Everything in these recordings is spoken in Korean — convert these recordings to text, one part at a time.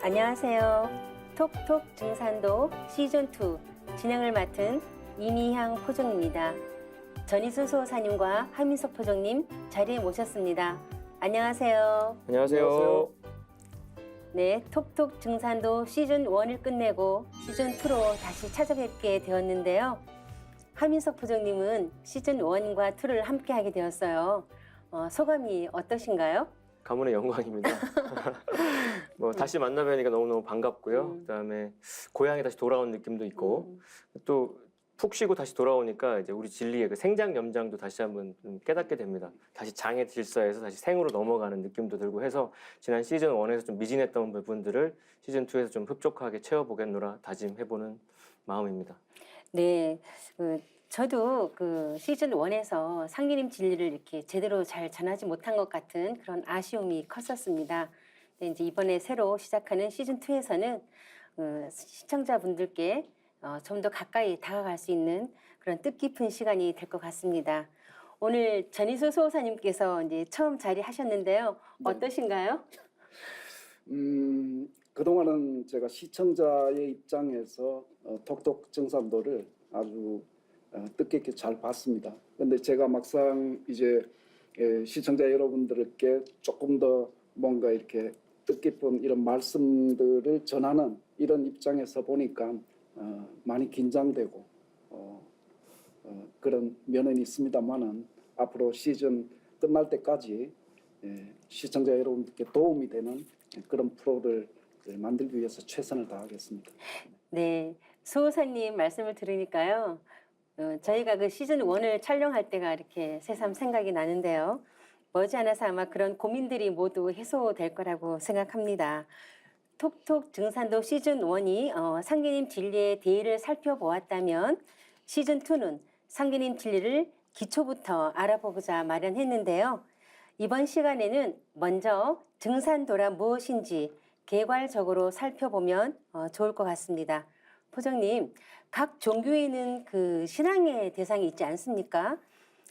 안녕하세요. 톡톡 증산도 시즌2 진행을 맡은 이미향 포정입니다. 전희순 소호사님과 하민석 포정님 자리에 모셨습니다. 안녕하세요. 안녕하세요. 네, 톡톡 증산도 시즌1을 끝내고 시즌2로 다시 찾아뵙게 되었는데요. 하민석 포정님은 시즌1과 2를 함께 하게 되었어요. 소감이 어떠신가요? 가문의 영광입니다. 다시 만나 뵈니까 너무너무 반갑고요. 그다음에 고향에 다시 돌아온 느낌도 있고 또 푹 쉬고 다시 돌아오니까 이제 우리 진리의 그 생장 염장도 다시 한번 좀 깨닫게 됩니다. 다시 장의 질서에서 다시 생으로 넘어가는 느낌도 들고 해서 지난 시즌 1에서 좀 미진했던 부분들을 시즌 2에서 좀 흡족하게 채워보겠노라 다짐해보는 마음입니다. 네, 저도 그 시즌 1에서 상기님 진리를 이렇게 제대로 잘 전하지 못한 것 같은 그런 아쉬움이 컸었습니다. 근데 이제 이번에 새로 시작하는 시즌 2에서는 시청자분들께 좀 더 가까이 다가갈 수 있는 그런 뜻깊은 시간이 될 것 같습니다. 오늘 전희수 소호사님께서 이제 처음 자리하셨는데요. 네. 어떠신가요? 그동안은 제가 시청자의 입장에서 톡톡 증산도를 아주 뜻깊게 잘 봤습니다. 근데 제가 막상 이제 시청자 여러분들께 조금 더 뭔가 이렇게 뜻깊은 이런 말씀들을 전하는 이런 입장에서 보니까 많이 긴장되고 그런 면은 있습니다만은 앞으로 시즌 끝날 때까지 시청자 여러분들께 도움이 되는 그런 프로를 만들기 위해서 최선을 다하겠습니다. 네, 소호사님 말씀을 들으니까요. 저희가 그 시즌 1을 촬영할 때가 이렇게 새삼 생각이 나는데요. 머지않아서 아마 그런 고민들이 모두 해소될 거라고 생각합니다. 톡톡 증산도 시즌 1이 상기님 진리의 대의를 살펴보았다면 시즌 2는 상기님 진리를 기초부터 알아보고자 마련했는데요. 이번 시간에는 먼저 증산도라 무엇인지 개괄적으로 살펴보면 좋을 것 같습니다. 포정님, 각 종교에는 그 신앙의 대상이 있지 않습니까?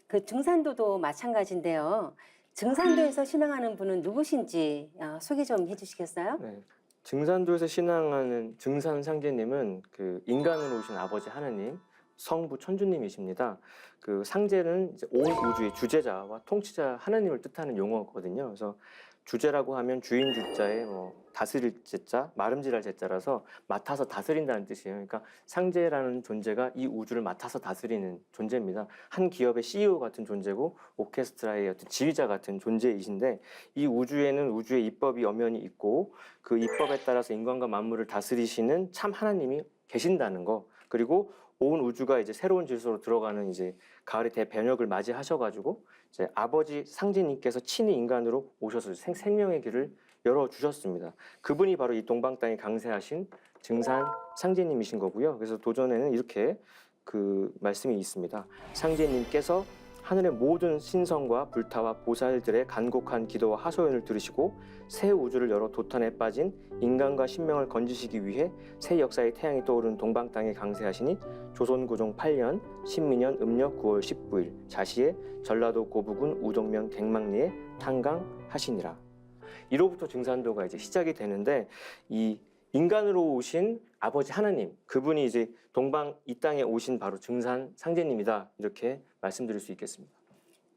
그 증산도도 마찬가지인데요. 증산도에서 신앙하는 분은 누구신지 소개 좀 해주시겠어요? 네. 증산도에서 신앙하는 증산 상제님은 그 인간으로 오신 아버지 하느님, 성부 천주님이십니다. 그 상제는 이제 온 우주의 주제자와 통치자 하느님을 뜻하는 용어거든요. 그래서 주제라고 하면 주인 주자에 다스릴 제자, 마름질할 제자라서 맡아서 다스린다는 뜻이에요. 그러니까 상제라는 존재가 이 우주를 맡아서 다스리는 존재입니다. 한 기업의 CEO 같은 존재고 오케스트라의 어떤 지휘자 같은 존재이신데 이 우주에는 우주의 입법이 엄연히 있고 그 입법에 따라서 인간과 만물을 다스리시는 참 하나님이 계신다는 거, 그리고 온 우주가 이제 새로운 질서로 들어가는 이제 가을의 대변혁을 맞이하셔가지고 이제 아버지 상제님께서 친히 인간으로 오셔서 생명의 길을 열어주셨습니다. 그분이 바로 이 동방 땅에 강세하신 증산 상제님이신 거고요. 그래서 도전에는 이렇게 그 말씀이 있습니다. 상제님께서 하늘의 모든 신성과 불타와 보살들의 간곡한 기도와 하소연을 들으시고 새 우주를 열어 도탄에 빠진 인간과 신명을 건지시기 위해 새 역사의 태양이 떠오르는 동방 땅에 강세하시니 조선고종 8년 신민년 음력 9월 19일 자시에 전라도 고부군 우동면 갱망리에 탄강하시니라. 이로부터 증산도가 이제 시작이 되는데 이 인간으로 오신 아버지 하나님, 그분이 이제 동방 이 땅에 오신 바로 증산 상제님이다, 이렇게 말씀드릴 수 있겠습니다.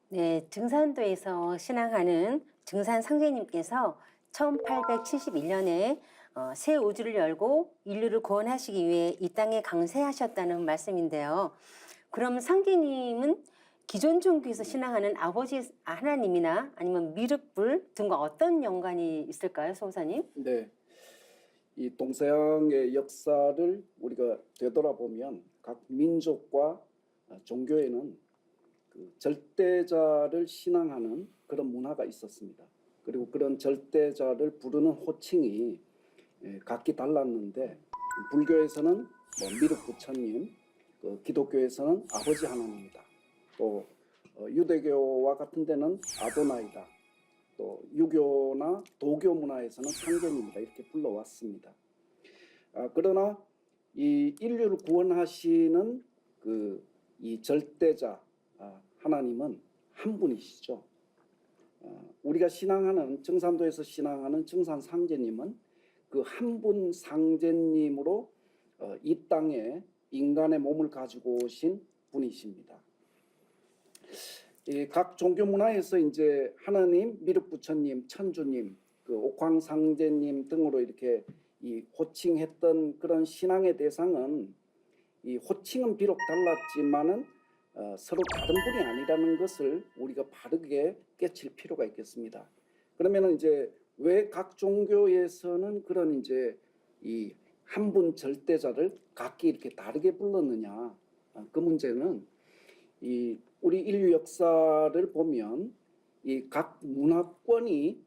네, 증산도에서 신앙하는 증산 상제님께서 1871년에 새 우주를 열고 인류를 구원하시기 위해 이 땅에 강세하셨다는 말씀인데요. 그럼 상제님은 기존 종교에서 신앙하는 아버지 하나님이나 아니면 미륵불 등과 어떤 연관이 있을까요, 소호사님? 네, 이 동서양의 역사를 우리가 되돌아보면 각 민족과 종교에는 그 절대자를 신앙하는 그런 문화가 있었습니다. 그리고 그런 절대자를 부르는 호칭이 각기 달랐는데 불교에서는 미륵부처님, 기독교에서는 아버지 하나님이다. 또 유대교와 같은 데는 아도나이다. 또 유교나 도교 문화에서는 상제님이다, 이렇게 불러왔습니다. 그러나 이 인류를 구원하시는 이 절대자 하나님은 한 분이시죠. 우리가 신앙하는 증산도에서 신앙하는 증산 상제님은 그 한 분 상제님으로 이 땅에 인간의 몸을 가지고 오신 분이십니다. 각 종교 문화에서 이제 하나님, 미륵부처님, 천주님, 그 옥황상제님 등으로 이렇게 이 호칭했던 그런 신앙의 대상은 이 호칭은 비록 달랐지만은 서로 다른 분이 아니라는 것을 우리가 바르게 깨칠 필요가 있겠습니다. 그러면은 이제 왜 각 종교에서는 그런 이제 이 한 분 절대자를 각기 이렇게 다르게 불렀느냐? 그 문제는 이 우리 인류 역사를 보면 이 각 문화권이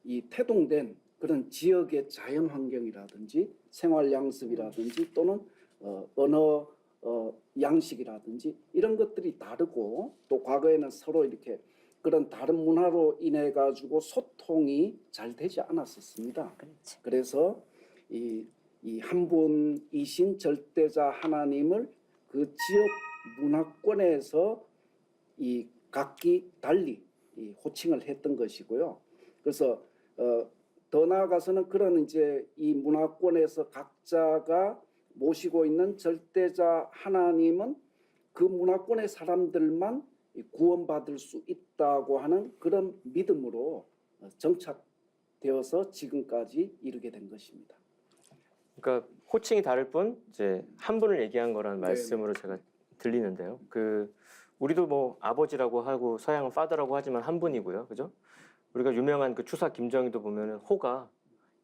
이 태동된 그런 지역의 자연 환경이라든지 생활 양습이라든지 또는 언어 양식이라든지 이런 것들이 다르고 또 과거에는 서로 이렇게 그런 다른 문화로 인해 가지고 소통이 잘 되지 않았었습니다. 그렇죠. 그래서 이 한 분이신 절대자 하나님을 그 지역 문화권에서 이 각기 달리 이 호칭을 했던 것이고요. 그래서 더 나아가서는 그런 이제 이 문화권에서 각자가 모시고 있는 절대자 하나님은 그 문화권의 사람들만 구원받을 수 있다고 하는 그런 믿음으로 정착되어서 지금까지 이르게 된 것입니다. 그러니까 호칭이 다를 뿐 이제 한 분을 얘기한 거라는 네. 말씀으로 제가 들리는데요. 우리도 뭐 아버지라고 하고 서양은 파더라고 하지만 한 분이고요, 그죠? 우리가 유명한 그 추사 김정희도 보면은 호가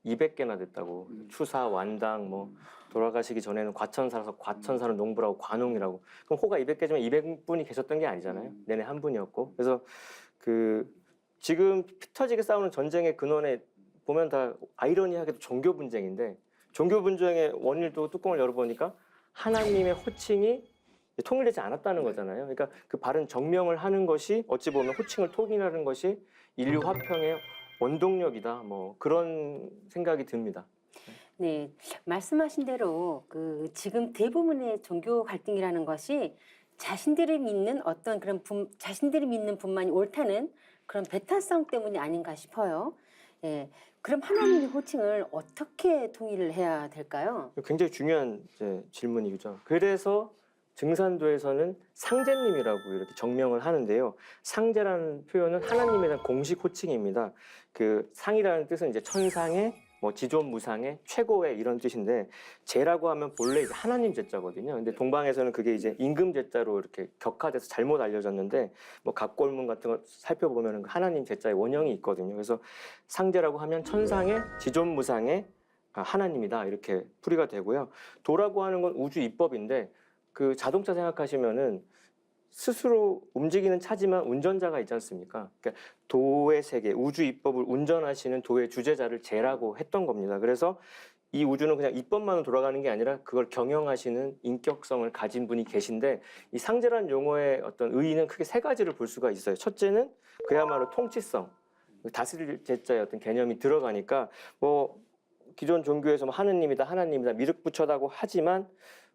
200개나 됐다고. 추사, 완당, 뭐 돌아가시기 전에는 과천사라서 과천사는 농부라고 관웅이라고. 그럼 호가 200개지만 200분이 계셨던 게 아니잖아요. 내내 한 분이었고. 그래서 지금 피 터지게 싸우는 전쟁의 근원에 보면 다 아이러니하게도 종교 분쟁인데, 종교 분쟁의 원인도 뚜껑을 열어보니까 하나님의 호칭이 통일되지 않았다는 거잖아요. 그러니까 그 바른 정명을 하는 것이 어찌 보면 호칭을 통일하는 것이 인류 화평의 원동력이다. 뭐 그런 생각이 듭니다. 네, 말씀하신 대로 지금 대부분의 종교 갈등이라는 것이 자신들이 믿는 어떤 그런 자신들이 믿는 분만이 옳다는 그런 배타성 때문이 아닌가 싶어요. 예, 그럼 하나님의 호칭을 어떻게 통일을 해야 될까요? 굉장히 중요한 질문이죠. 그래서 증산도에서는 상제님이라고 이렇게 정명을 하는데요. 상제라는 표현은 하나님에 대한 공식 호칭입니다. 그 상이라는 뜻은 이제 천상의 뭐 지존무상의 최고의 이런 뜻인데, 제라고 하면 본래 이제 하나님 제자거든요. 근데 동방에서는 그게 이제 임금 제자로 이렇게 격화돼서 잘못 알려졌는데, 뭐 각골문 같은 거 살펴보면 하나님 제자의 원형이 있거든요. 그래서 상제라고 하면 천상의 지존무상의 하나님이다 이렇게 풀이가 되고요. 도라고 하는 건 우주 입법인데, 그 자동차 생각하시면은 스스로 움직이는 차지만 운전자가 있지 않습니까? 그러니까 도의 세계, 우주 입법을 운전하시는 도의 주제자를 제라고 했던 겁니다. 그래서 이 우주는 그냥 입법만으로 돌아가는 게 아니라 그걸 경영하시는 인격성을 가진 분이 계신데, 이 상제라는 용어의 어떤 의의는 크게 세 가지를 볼 수가 있어요. 첫째는 그야말로 통치성, 다스릴 제자의 어떤 개념이 들어가니까, 뭐 기존 종교에서 뭐 하느님이다, 하나님이다, 미륵부처다고 하지만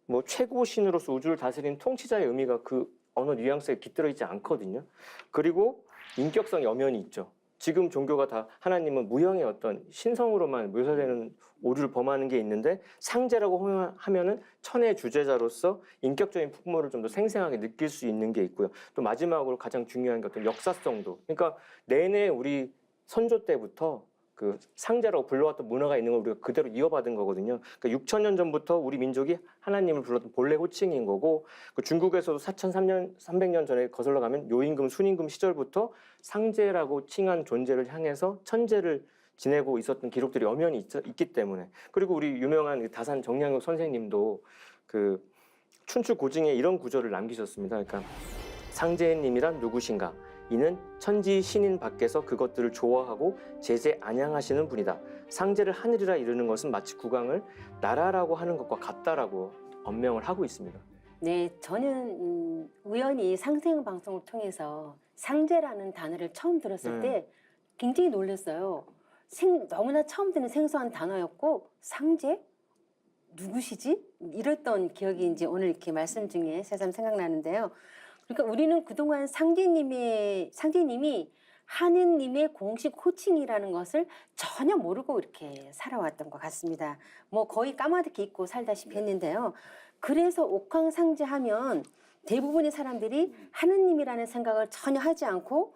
뭐 최고 신으로서 우주를 다스리는 통치자의 의미가 그 언어 뉘앙스에 깃들어 있지 않거든요. 그리고 인격성 여면이 있죠. 지금 종교가 다 하나님은 무형의 어떤 신성으로만 묘사되는 오류를 범하는 게 있는데, 상제라고 하면은 천의 주제자로서 인격적인 풍모를 좀 더 생생하게 느낄 수 있는 게 있고요. 또 마지막으로 가장 중요한 게 어떤 역사성도. 그러니까 내내 우리 선조 때부터 그 상제라고 불러왔던 문화가 있는 걸 우리가 그대로 이어받은 거거든요. 그러니까 6,000년 전부터 우리 민족이 하나님을 불렀던 본래 호칭인 거고, 그 중국에서도 4,300년 전에 거슬러 가면 요임금, 순임금 시절부터 상제라고 칭한 존재를 향해서 천제를 지내고 있었던 기록들이 엄연히 있기 때문에. 그리고 우리 유명한 다산 정량용 선생님도 그 춘추 고증에 이런 구절을 남기셨습니다. 그러니까 상제님이란 누구신가? 이는 천지 신인 밖에서 그것들을 좋아하고 제재 안양하시는 분이다. 상제를 하늘이라 이르는 것은 마치 국왕을 나라라고 하는 것과 같다라고 언명을 하고 있습니다. 네, 저는 우연히 상생 방송을 통해서 상제라는 단어를 처음 들었을 때 굉장히 놀랐어요. 너무나 처음 듣는 생소한 단어였고, 상제? 누구시지? 이랬던 기억이 이제 오늘 이렇게 말씀 중에 새삼 생각나는데요. 그러니까 우리는 그동안 상제님이 하느님의 공식 호칭이라는 것을 전혀 모르고 이렇게 살아왔던 것 같습니다. 뭐 거의 까마득히 잊고 살다시피 했는데요. 그래서 옥황상제하면 대부분의 사람들이 하느님이라는 생각을 전혀 하지 않고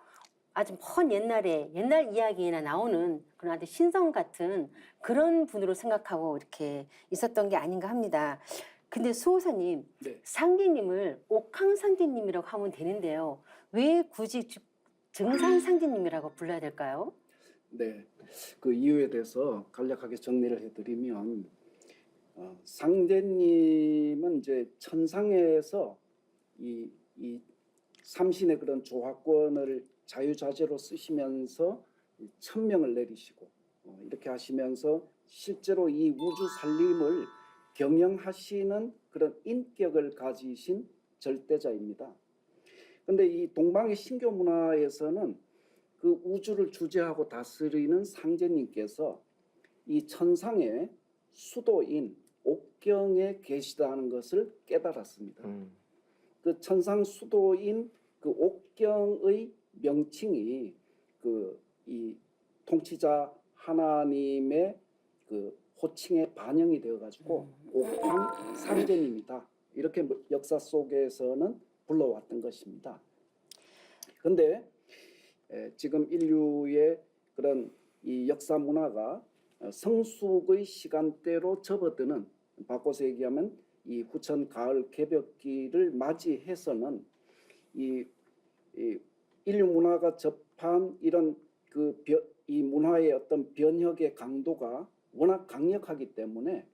아주 먼 옛날에 옛날 이야기나 나오는 그런 아주 신성 같은 그런 분으로 생각하고 이렇게 있었던 게 아닌가 합니다. 근데 수호사님, 네. 상제님을 옥황상제님이라고 하면 되는데요. 왜 굳이 증산상제님이라고 불러야 될까요? 네, 그 이유에 대해서 간략하게 정리를 해드리면 상제님은 이제 천상에서 이 삼신의 그런 조화권을 자유자재로 쓰시면서 천명을 내리시고 이렇게 하시면서 실제로 이 우주 살림을 경영하시는 그런 인격을 가지신 절대자입니다. 근데 이 동방의 신교 문화에서는 그 우주를 주재하고 다스리는 상제님께서 이 천상의 수도인 옥경에 계시다는 것을 깨달았습니다. 그 천상 수도인 그 옥경의 명칭이 그 이 통치자 하나님의 그 호칭에 반영이 되어 가지고 옥황 상제님이다 이렇게 역사 속에서는 불러왔던 것입니다. 그런데 지금 인류의 그런 이 역사 문화가 성숙의 시간대로 접어드는, 바꿔서 얘기하면 이 후천 가을 개벽기를 맞이해서는 이 인류 문화가 접한 이런 이 문화의 어떤 변혁의 강도가 워낙 강력하기 때문에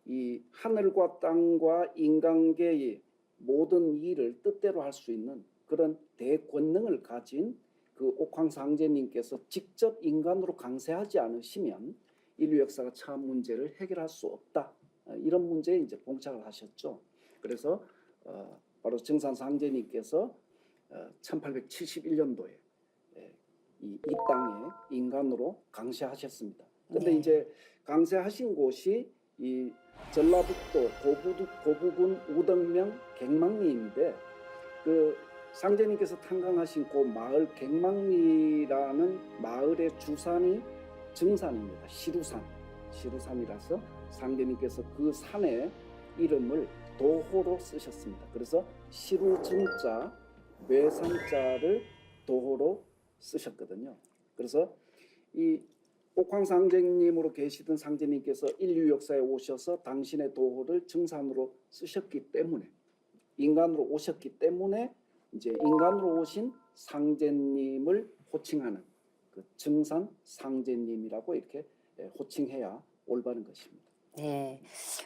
이 하늘과 땅과 인간계의 모든 일을 뜻대로 할 수 있는 그런 대권능을 가진 그 옥황상제님께서 직접 인간으로 강세하지 않으시면 인류 역사가 처한 문제를 해결할 수 없다. 이런 문제에 이제 봉착을 하셨죠. 그래서 바로 증산상제님께서 1871년도에 이 땅에 인간으로 강세하셨습니다. 근데 네. 이제 강세하신 곳이 이 전라북도 고부군 우덕명 갱망리인데 그 상제님께서 탄광하신 그 마을 갱망리라는 마을의 주산이 증산입니다. 시루산이라서 상제님께서 그 산의 이름을 도호로 쓰셨습니다. 그래서 시루증자, 외산자를 도호로 쓰셨거든요. 그래서 이 옥황상제님으로 계시던 상제님께서 인류 역사에 오셔서 당신의 도호를 증산으로 쓰셨기 때문에, 인간으로 오셨기 때문에 이제 인간으로 오신 상제님을 호칭하는 그 증산 상제님이라고 이렇게 호칭해야 올바른 것입니다. 네,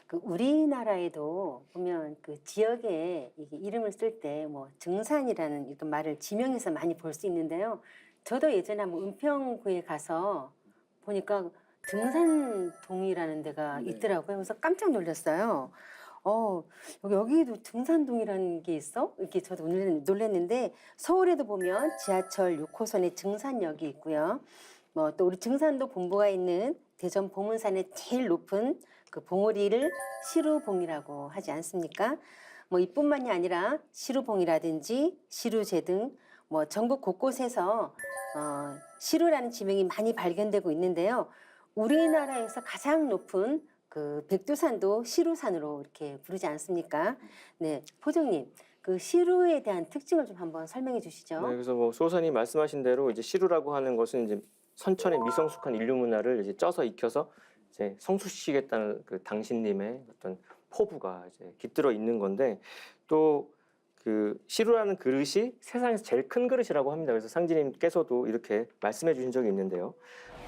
그 우리나라에도 보면 그 지역에 이게 이름을 쓸 때 뭐 증산이라는 이런 말을 지명해서 많이 볼 수 있는데요. 저도 예전에 한번 은평구에 가서 보니까 등산동이라는 데가 네. 있더라고요. 그래서 깜짝 놀랐어요. 여기도 등산동이라는 게 있어? 이렇게 저도 놀랐는데 서울에도 보면 지하철 6호선에 증산역이 있고요. 뭐 또 우리 증산도 본부가 있는 대전 보문산의 제일 높은 그 봉우리를 시루봉이라고 하지 않습니까? 뭐 이뿐만이 아니라 시루봉이라든지 시루제 등 뭐 전국 곳곳에서 시루라는 지명이 많이 발견되고 있는데요. 우리나라에서 가장 높은 그 백두산도 시루산으로 이렇게 부르지 않습니까? 네, 포정님, 그 시루에 대한 특징을 좀 한번 설명해 주시죠. 네, 그래서 뭐 수호사님 말씀하신 대로 이제 시루라고 하는 것은 이제 선천의 미성숙한 인류 문화를 이제 쪄서 익혀서 이제 성숙시키겠다는 그 당신님의 어떤 포부가 이제 깃들어 있는 건데, 또 그 시루라는 그릇이 세상에서 제일 큰 그릇이라고 합니다. 그래서 상제님께서도 이렇게 말씀해 주신 적이 있는데요.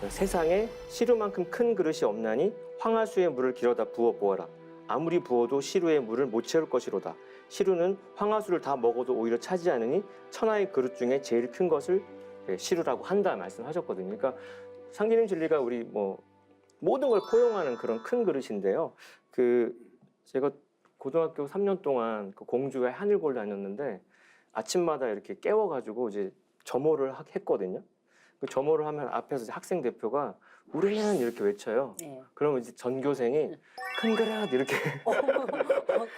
세상에 시루만큼 큰 그릇이 없나니 황하수의 물을 길어다 부어 보아라. 아무리 부어도 시루의 물을 못 채울 것이로다. 시루는 황하수를 다 먹어도 오히려 차지 않으니 천하의 그릇 중에 제일 큰 것을 시루라고 한다 말씀하셨거든요. 그러니까 상제님 진리가 우리 뭐 모든 걸 포용하는 그런 큰 그릇인데요. 그 제가 고등학교 3년 동안 그 공주에 하늘골 다녔는데 아침마다 이렇게 깨워가지고 이제 점호를 했거든요. 그 점호를 하면 앞에서 이제 학생 대표가 우리는 이렇게 외쳐요. 네. 그러면 이제 전교생이 큰 그릇 이렇게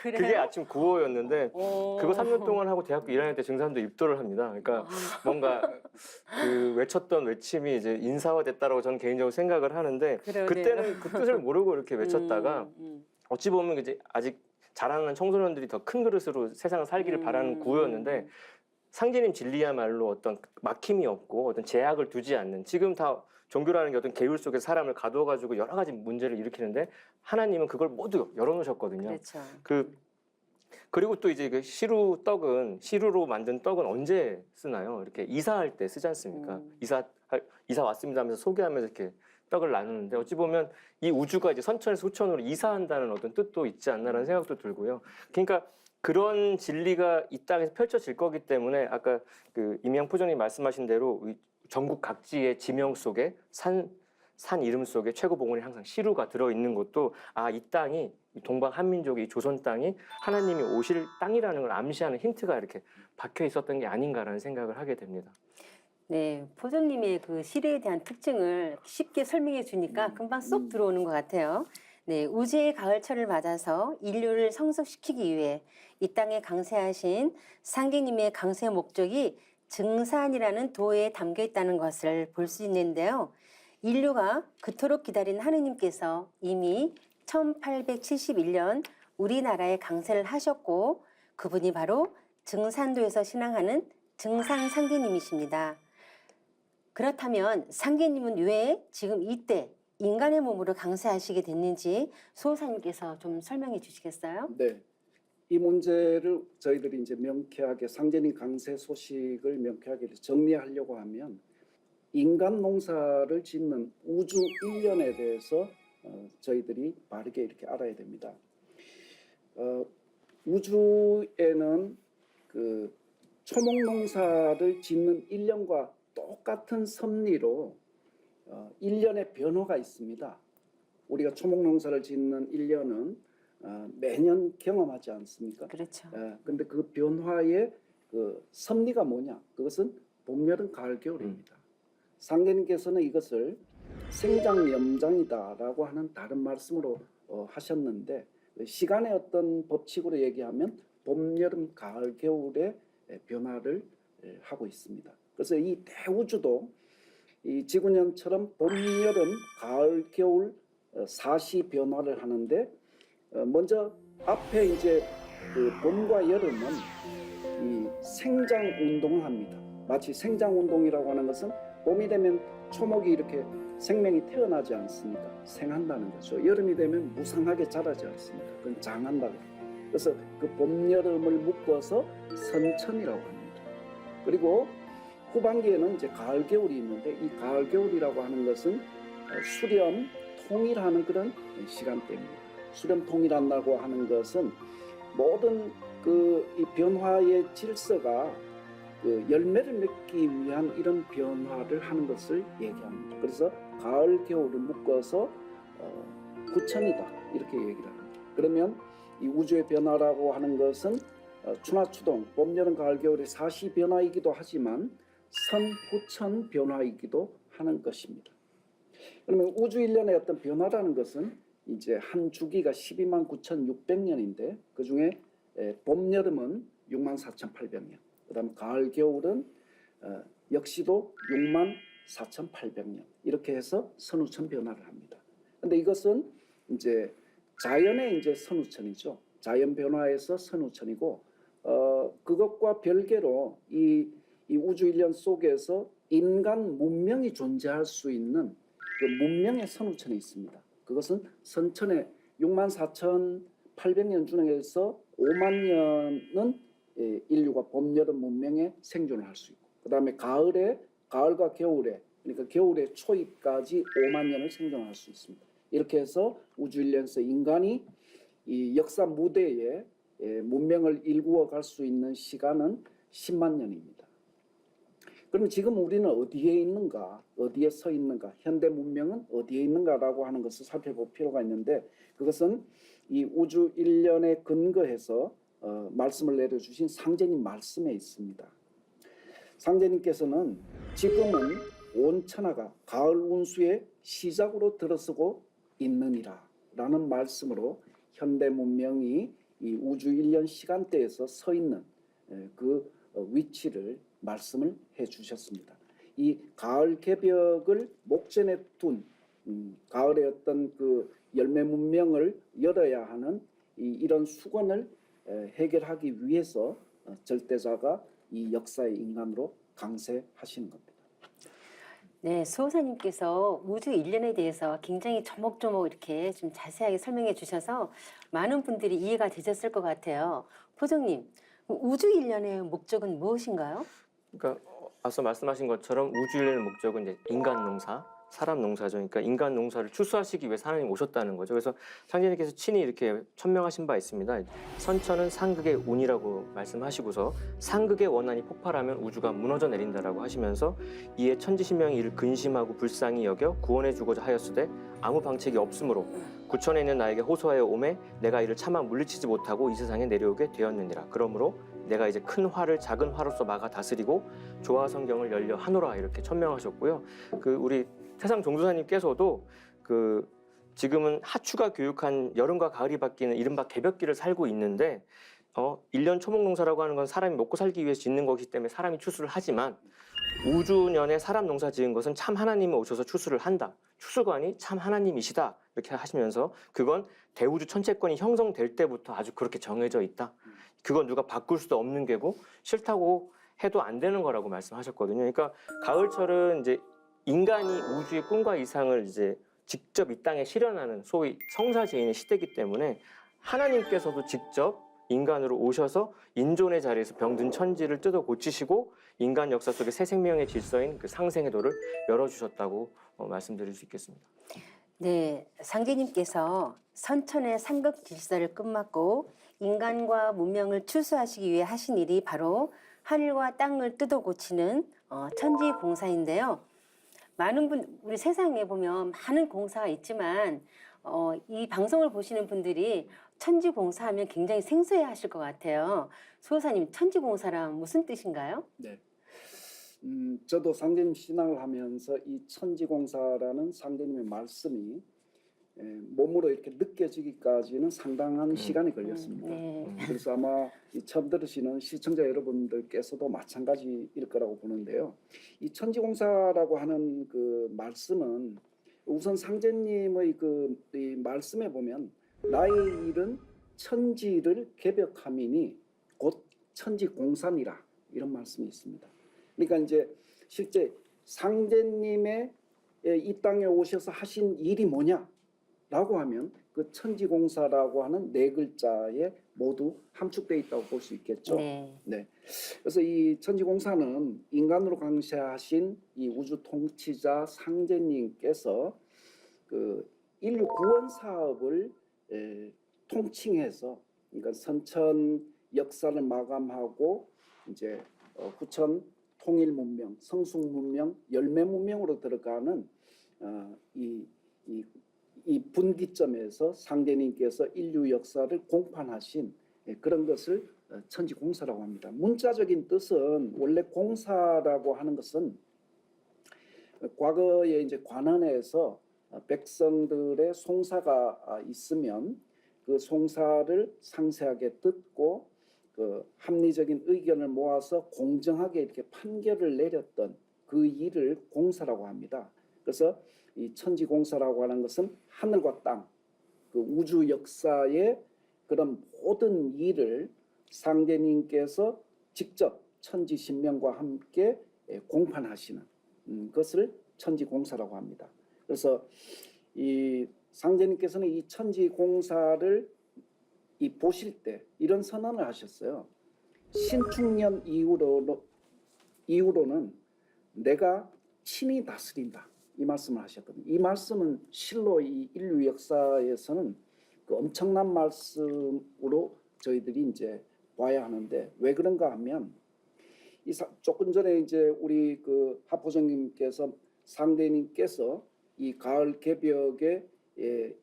그래요? 그게 아침 구호였는데 오. 그거 3년 동안 하고 대학교 1학년 때 증산도 입도를 합니다. 그러니까 뭔가 그 외쳤던 외침이 이제 인사화됐다라고 저는 개인적으로 생각을 하는데 그러네요. 그때는 그 뜻을 모르고 이렇게 외쳤다가 음. 어찌 보면 이제 아직 자라나는 청소년들이 더 큰 그릇으로 세상을 살기를 바라는 구호였는데 상제님 진리야말로 어떤 막힘이 없고 어떤 제약을 두지 않는 지금 다 종교라는 게 어떤 계율 속에 사람을 가두어가지고 여러 가지 문제를 일으키는데 하나님은 그걸 모두 열어놓으셨거든요. 그렇죠. 그리고 또 이제 그 시루로 만든 떡은 언제 쓰나요? 이렇게 이사할 때 쓰지 않습니까? 이사 왔습니다 하면서 소개하면서 이렇게 떡을 나누는데 어찌 보면 이 우주가 이제 선천에서 소천으로 이사한다는 어떤 뜻도 있지 않나라는 생각도 들고요. 그러니까 그런 진리가 이 땅에서 펼쳐질 거기 때문에 아까 그 임양 포정님 말씀하신 대로 전국 각지의 지명 속에 산 이름 속에 최고 봉헌이 항상 시루가 들어있는 것도 이 땅이 동방 한민족의 이 조선 땅이 하나님이 오실 땅이라는 걸 암시하는 힌트가 이렇게 박혀 있었던 게 아닌가라는 생각을 하게 됩니다. 네, 포정님의 그 시류에 대한 특징을 쉽게 설명해 주니까 금방 쏙 들어오는 것 같아요. 네, 우주의 가을철을 맞아서 인류를 성숙시키기 위해 이 땅에 강세하신 상계님의 강세 목적이 증산이라는 도에 담겨 있다는 것을 볼 수 있는데요. 인류가 그토록 기다린 하느님께서 이미 1871년 우리나라에 강세를 하셨고 그분이 바로 증산도에서 신앙하는 증산상계님이십니다. 그렇다면 상계님은 왜 지금 이때 인간의 몸으로 강세하시게 됐는지 수호사님께서 좀 설명해 주시겠어요? 네. 이 문제를 저희들이 이제 명쾌하게 상제님 강세 소식을 명쾌하게 정리하려고 하면 인간 농사를 짓는 우주 일련에 대해서 저희들이 바르게 이렇게 알아야 됩니다. 우주에는 그 초목 농사를 짓는 일련과 똑같은 섭리로 일련의 변화가 있습니다. 우리가 초목 농사를 짓는 일련은 매년 경험하지 않습니까? 그렇죠. 근데 그 변화의 그 섭리가 뭐냐? 그것은 봄, 여름, 가을, 겨울입니다. 상계님께서는 이것을 생장염장이다라고 하는 다른 말씀으로 하셨는데 시간의 어떤 법칙으로 얘기하면 봄, 여름, 가을, 겨울의 변화를 하고 있습니다. 그래서 이 대우주도 이 지구년처럼 봄, 여름, 가을, 겨울 사시 변화를 하는데 먼저 앞에 이제 그 봄과 여름은 이 생장 운동을 합니다. 마치 생장 운동이라고 하는 것은 봄이 되면 초목이 이렇게 생명이 태어나지 않습니까? 생한다는 거죠. 여름이 되면 무성하게 자라지 않습니까? 그건 장한다고. 그래서 그 봄, 여름을 묶어서 선천이라고 합니다. 그리고 후반기에는 이제 가을, 겨울이 있는데 이 가을, 겨울이라고 하는 것은 수렴, 통일하는 그런 시간대입니다. 수렴, 통일한다고 하는 것은 모든 그 이 변화의 질서가 그 열매를 맺기 위한 이런 변화를 하는 것을 얘기합니다. 그래서 가을, 겨울을 묶어서 후천이다 이렇게 얘기를 합니다. 그러면 이 우주의 변화라고 하는 것은 추나 추동, 봄, 여름, 가을, 겨울의 사시 변화이기도 하지만 선, 후천 변화이기도 하는 것입니다. 그러면 우주 일련의 어떤 변화라는 것은 이제 한 주기가 129,600년인데 그 중에 봄, 여름은 64,800년. 그다음 가을, 겨울은 역시도 64,800년 이렇게 해서 선후천 변화를 합니다. 그런데 이것은 이제 자연의 이제 선후천이죠. 자연 변화에서 선후천이고 그것과 별개로 이 우주 일련 속에서 인간 문명이 존재할 수 있는 그 문명의 선후천이 있습니다. 그것은 선천의 64,800년 중에서 5만 년은 인류가 봄, 여름 문명에 생존을 할 수 있고 그 다음에 가을과 겨울에 그러니까 겨울의 초입까지 5만 년을 생존할 수 있습니다. 이렇게 해서 우주 일련에서 인간이 이 역사 무대에 문명을 일구어 갈 수 있는 시간은 10만 년입니다. 그럼 지금 우리는 어디에 있는가? 어디에 서 있는가? 현대 문명은 어디에 있는가라고 하는 것을 살펴볼 필요가 있는데 그것은 이 우주 일련에 근거해서 말씀을 내려주신 상제님 말씀에 있습니다. 상제님께서는 지금은 온 천하가 가을 운수의 시작으로 들어서고 있느니라 라는 말씀으로 현대 문명이 이 우주 1년 시간대에서 서 있는 그 위치를 말씀을 해 주셨습니다. 이 가을 개벽을 목전에 둔 가을의 어떤 그 열매 문명을 열어야 하는 이런 수건을 해결하기 위해서 절대자가 이 역사의 인간으로 강세하시는 겁니다. 네, 수호사님께서 우주 1년에 대해서 굉장히 조목조목 이렇게 좀 자세하게 설명해 주셔서 많은 분들이 이해가 되셨을 것 같아요. 포정님, 우주 1년의 목적은 무엇인가요? 그러니까 앞서 말씀하신 것처럼 우주 1년의 목적은 이제 인간 농사, 사람 농사죠. 그러니까 인간 농사를 추수하시기 위해서 하나님 오셨다는 거죠. 그래서 상제님께서 친히 이렇게 천명하신 바 있습니다. 선천은 상극의 운이라고 말씀하시고서 상극의 원한이 폭발하면 우주가 무너져 내린다라고 하시면서 이에 천지신명이 이를 근심하고 불쌍히 여겨 구원해 주고자 하였으되 아무 방책이 없으므로 구천에 있는 나에게 호소하여 오매 내가 이를 차마 물리치지 못하고 이 세상에 내려오게 되었느니라. 그러므로 내가 이제 큰 화를 작은 화로서 막아 다스리고 조화 성경을 열려 하노라 이렇게 천명하셨고요. 그 우리 태상 종도사님께서도 그 지금은 하추가 교육한 여름과 가을이 바뀌는 이른바 개벽기를 살고 있는데 1년 초목농사라고 하는 건 사람이 먹고 살기 위해서 짓는 거기 때문에 사람이 추수를 하지만 우주년에 사람 농사 지은 것은 참 하나님이 오셔서 추수를 한다. 추수관이 참 하나님이시다. 이렇게 하시면서 그건 대우주 천체권이 형성될 때부터 아주 그렇게 정해져 있다. 그건 누가 바꿀 수도 없는 게고 싫다고 해도 안 되는 거라고 말씀하셨거든요. 그러니까 가을철은 이제 인간이 우주의 꿈과 이상을 이제 직접 이 땅에 실현하는 소위 성사제인의 시대이기 때문에 하나님께서도 직접 인간으로 오셔서 인존의 자리에서 병든 천지를 뜯어 고치시고 인간 역사 속에 새 생명의 질서인 그 상생의 도를 열어주셨다고 말씀드릴 수 있겠습니다. 네, 상제님께서 선천의 상극 질서를 끝맞고 인간과 문명을 추수하시기 위해 하신 일이 바로 하늘과 땅을 뜯어 고치는 천지 공사인데요. 많은 우리 세상에 보면 많은 공사가 있지만 이 방송을 보시는 분들이 천지 공사하면 굉장히 생소해 하실 것 같아요. 수호사님, 천지 공사란 무슨 뜻인가요? 네. 저도 상제님 신앙을 하면서 이 천지공사라는 상제님의 말씀이 몸으로 이렇게 느껴지기까지는 상당한 시간이 걸렸습니다. 네. 그래서 아마 이 처음 들으시는 시청자 여러분들께서도 마찬가지일 거라고 보는데요. 이 천지공사라고 하는 그 말씀은 우선 상제님의 이 말씀에 보면 나의 일은 천지를 개벽함이니 곧 천지공사니라 이런 말씀이 있습니다. 그러니까 이제 실제 상제님의 이 땅에 오셔서 하신 일이 뭐냐라고 하면 그 천지공사라고 하는 네 글자에 모두 함축되어 있다고 볼 수 있겠죠. 네. 네. 그래서 이 천지공사는 인간으로 강세하신 이 우주 통치자 상제님께서 그 인류 구원 사업을 통칭해서 그러니까 선천 역사를 마감하고 이제 후천 통일 문명, 성숙 문명, 열매 문명으로 들어가는 이 분기점에서 상제님께서 인류 역사를 공판하신 그런 것을 천지공사라고 합니다. 문자적인 뜻은 원래 공사라고 하는 것은 과거에 이제 관원에서 백성들의 송사가 있으면 그 송사를 상세하게 듣고 그 합리적인 의견을 모아서 공정하게 이렇게 판결을 내렸던 그 일을 공사라고 합니다. 그래서 이 천지공사라고 하는 것은 하늘과 땅, 그 우주 역사의 그런 모든 일을 상제님께서 직접 천지신명과 함께 공판하시는 것을 천지공사라고 합니다. 그래서 이 상제님께서는 이 천지공사를 보실 때 이런 선언을 하셨어요. 신축년 이후로는 내가 친히 다스린다. 이 말씀을 하셨거든요. 이 말씀은 실로 이 인류 역사에서는 그 엄청난 말씀으로 저희들이 이제 봐야 하는데 왜 그런가 하면 조금 전에 이제 우리 그 하포정님께서 상대님께서 이 가을 개벽에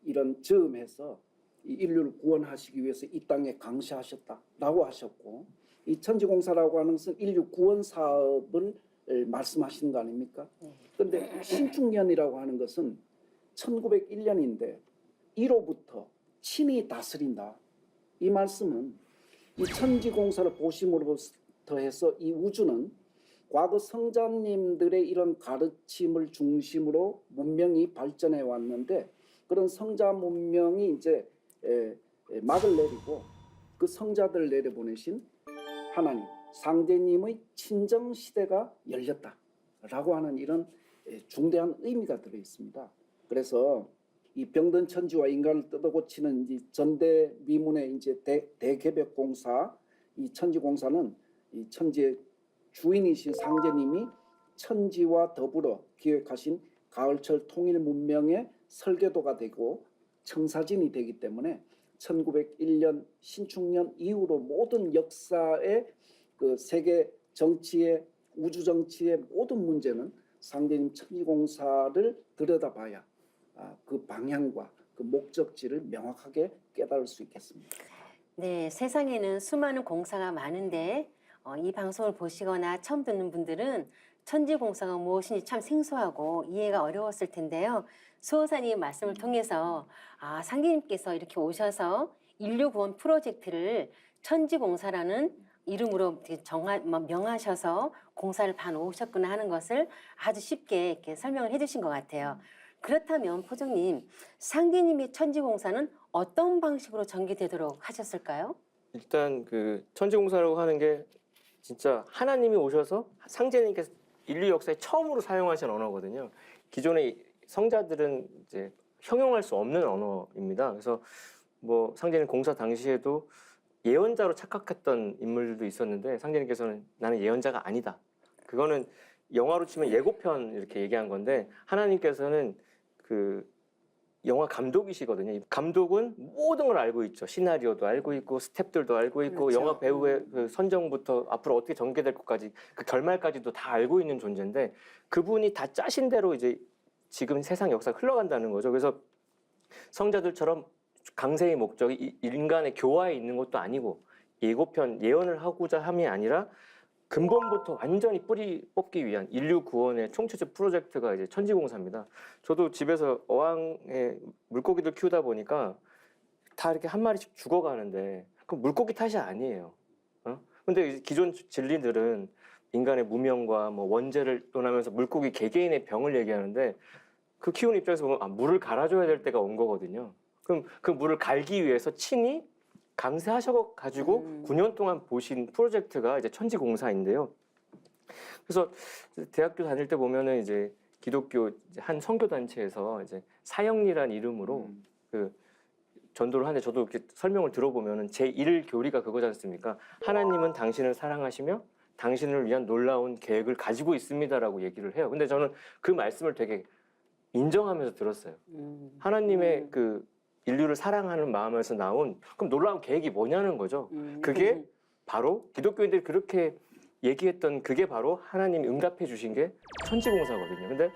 이런 즈음해서 이 인류를 구원하시기 위해서 이 땅에 강세하셨다라고 하셨고 이 천지공사라고 하는 것은 인류 구원 사업을 말씀하시는 거 아닙니까? 근데 신축년이라고 하는 것은 1901년인데 1호부터 친이 다스린다. 이 말씀은 이 천지공사를 보심으로부터 해서 이 우주는 과거 성자님들의 이런 가르침을 중심으로 문명이 발전해 왔는데 그런 성자 문명이 이제 막을 내리고 그 성자들 내려보내신 하나님 상제님의 친정 시대가 열렸다라고 하는 이런 중대한 의미가 들어 있습니다. 그래서 이 병든 천지와 인간을 뜯어고치는 이 전대미문의 이제 대개벽공사 이 천지공사는 이 천지의 주인이신 상제님이 천지와 더불어 기획하신 가을철 통일 문명의 설계도가 되고 청사진이 되기 때문에 1901년 신축년 이후로 모든 역사의 그 세계 정치의 우주 정치의 모든 문제는 상제님 천지공사를 들여다봐야 그 방향과 그 목적지를 명확하게 깨달을 수 있겠습니다. 네, 세상에는 수많은 공사가 많은데 이 방송을 보시거나 처음 듣는 분들은 천지공사가 무엇인지 참 생소하고 이해가 어려웠을 텐데요. 수호사님 말씀을 통해서 상계님께서 이렇게 오셔서 인류 구원 프로젝트를 천지공사라는 이름으로 명하셔서 공사를 봐놓으셨구나 하는 것을 아주 쉽게 이렇게 설명을 해주신 것 같아요. 그렇다면 포정님, 상계님의 천지공사는 어떤 방식으로 전개되도록 하셨을까요? 일단 그 천지공사라고 하는 게 진짜 하나님이 오셔서 상제님께서 인류 역사에 처음으로 사용하신 언어거든요. 기존의 성자들은 이제 형용할 수 없는 언어입니다. 그래서 뭐 상제님 공사 당시에도 예언자로 착각했던 인물들도 있었는데 상제님께서는 나는 예언자가 아니다. 그거는 영화로 치면 예고편 이렇게 얘기한 건데 하나님께서는 그 영화 감독이시거든요. 감독은 모든 걸 알고 있죠. 시나리오도 알고 있고 스텝들도 알고 있고 그렇죠. 영화 배우의 그 선정부터 앞으로 어떻게 전개될 것까지 그 결말까지도 다 알고 있는 존재인데 그분이 다 짜신 대로 이제 지금 세상 역사가 흘러간다는 거죠. 그래서 성자들처럼 강세의 목적이 인간의 교화에 있는 것도 아니고 예고편 예언을 하고자 함이 아니라 근본부터 완전히 뿌리 뽑기 위한 인류 구원의 총체적 프로젝트가 이제 천지공사입니다. 저도 집에서 어항에 물고기들 키우다 보니까 다 이렇게 한 마리씩 죽어가는데 그 물고기 탓이 아니에요. 근데 기존 진리들은 인간의 무명과 뭐 원죄를 논하면서 물고기 개개인의 병을 얘기하는데 그 키우는 입장에서 보면 물을 갈아줘야 될 때가 온 거거든요. 그럼 그 물을 갈기 위해서 친히 강세하셔가지고 9년 동안 보신 프로젝트가 이제 천지공사인데요. 그래서 대학교 다닐 때 보면은 이제 기독교 한 선교 단체에서 이제 사형리란 이름으로 그 전도를 하는데 저도 이렇게 설명을 들어보면은 제1 교리가 그거지 않습니까? 하나님은 당신을 사랑하시며 당신을 위한 놀라운 계획을 가지고 있습니다라고 얘기를 해요. 근데 저는 그 말씀을 되게 인정하면서 들었어요. 하나님의 그 인류를 사랑하는 마음에서 나온 그럼 놀라운 계획이 뭐냐는 거죠. 그게 바로 기독교인들이 그렇게 얘기했던 그게 바로 하나님이 응답해 주신 게 천지공사거든요. 근데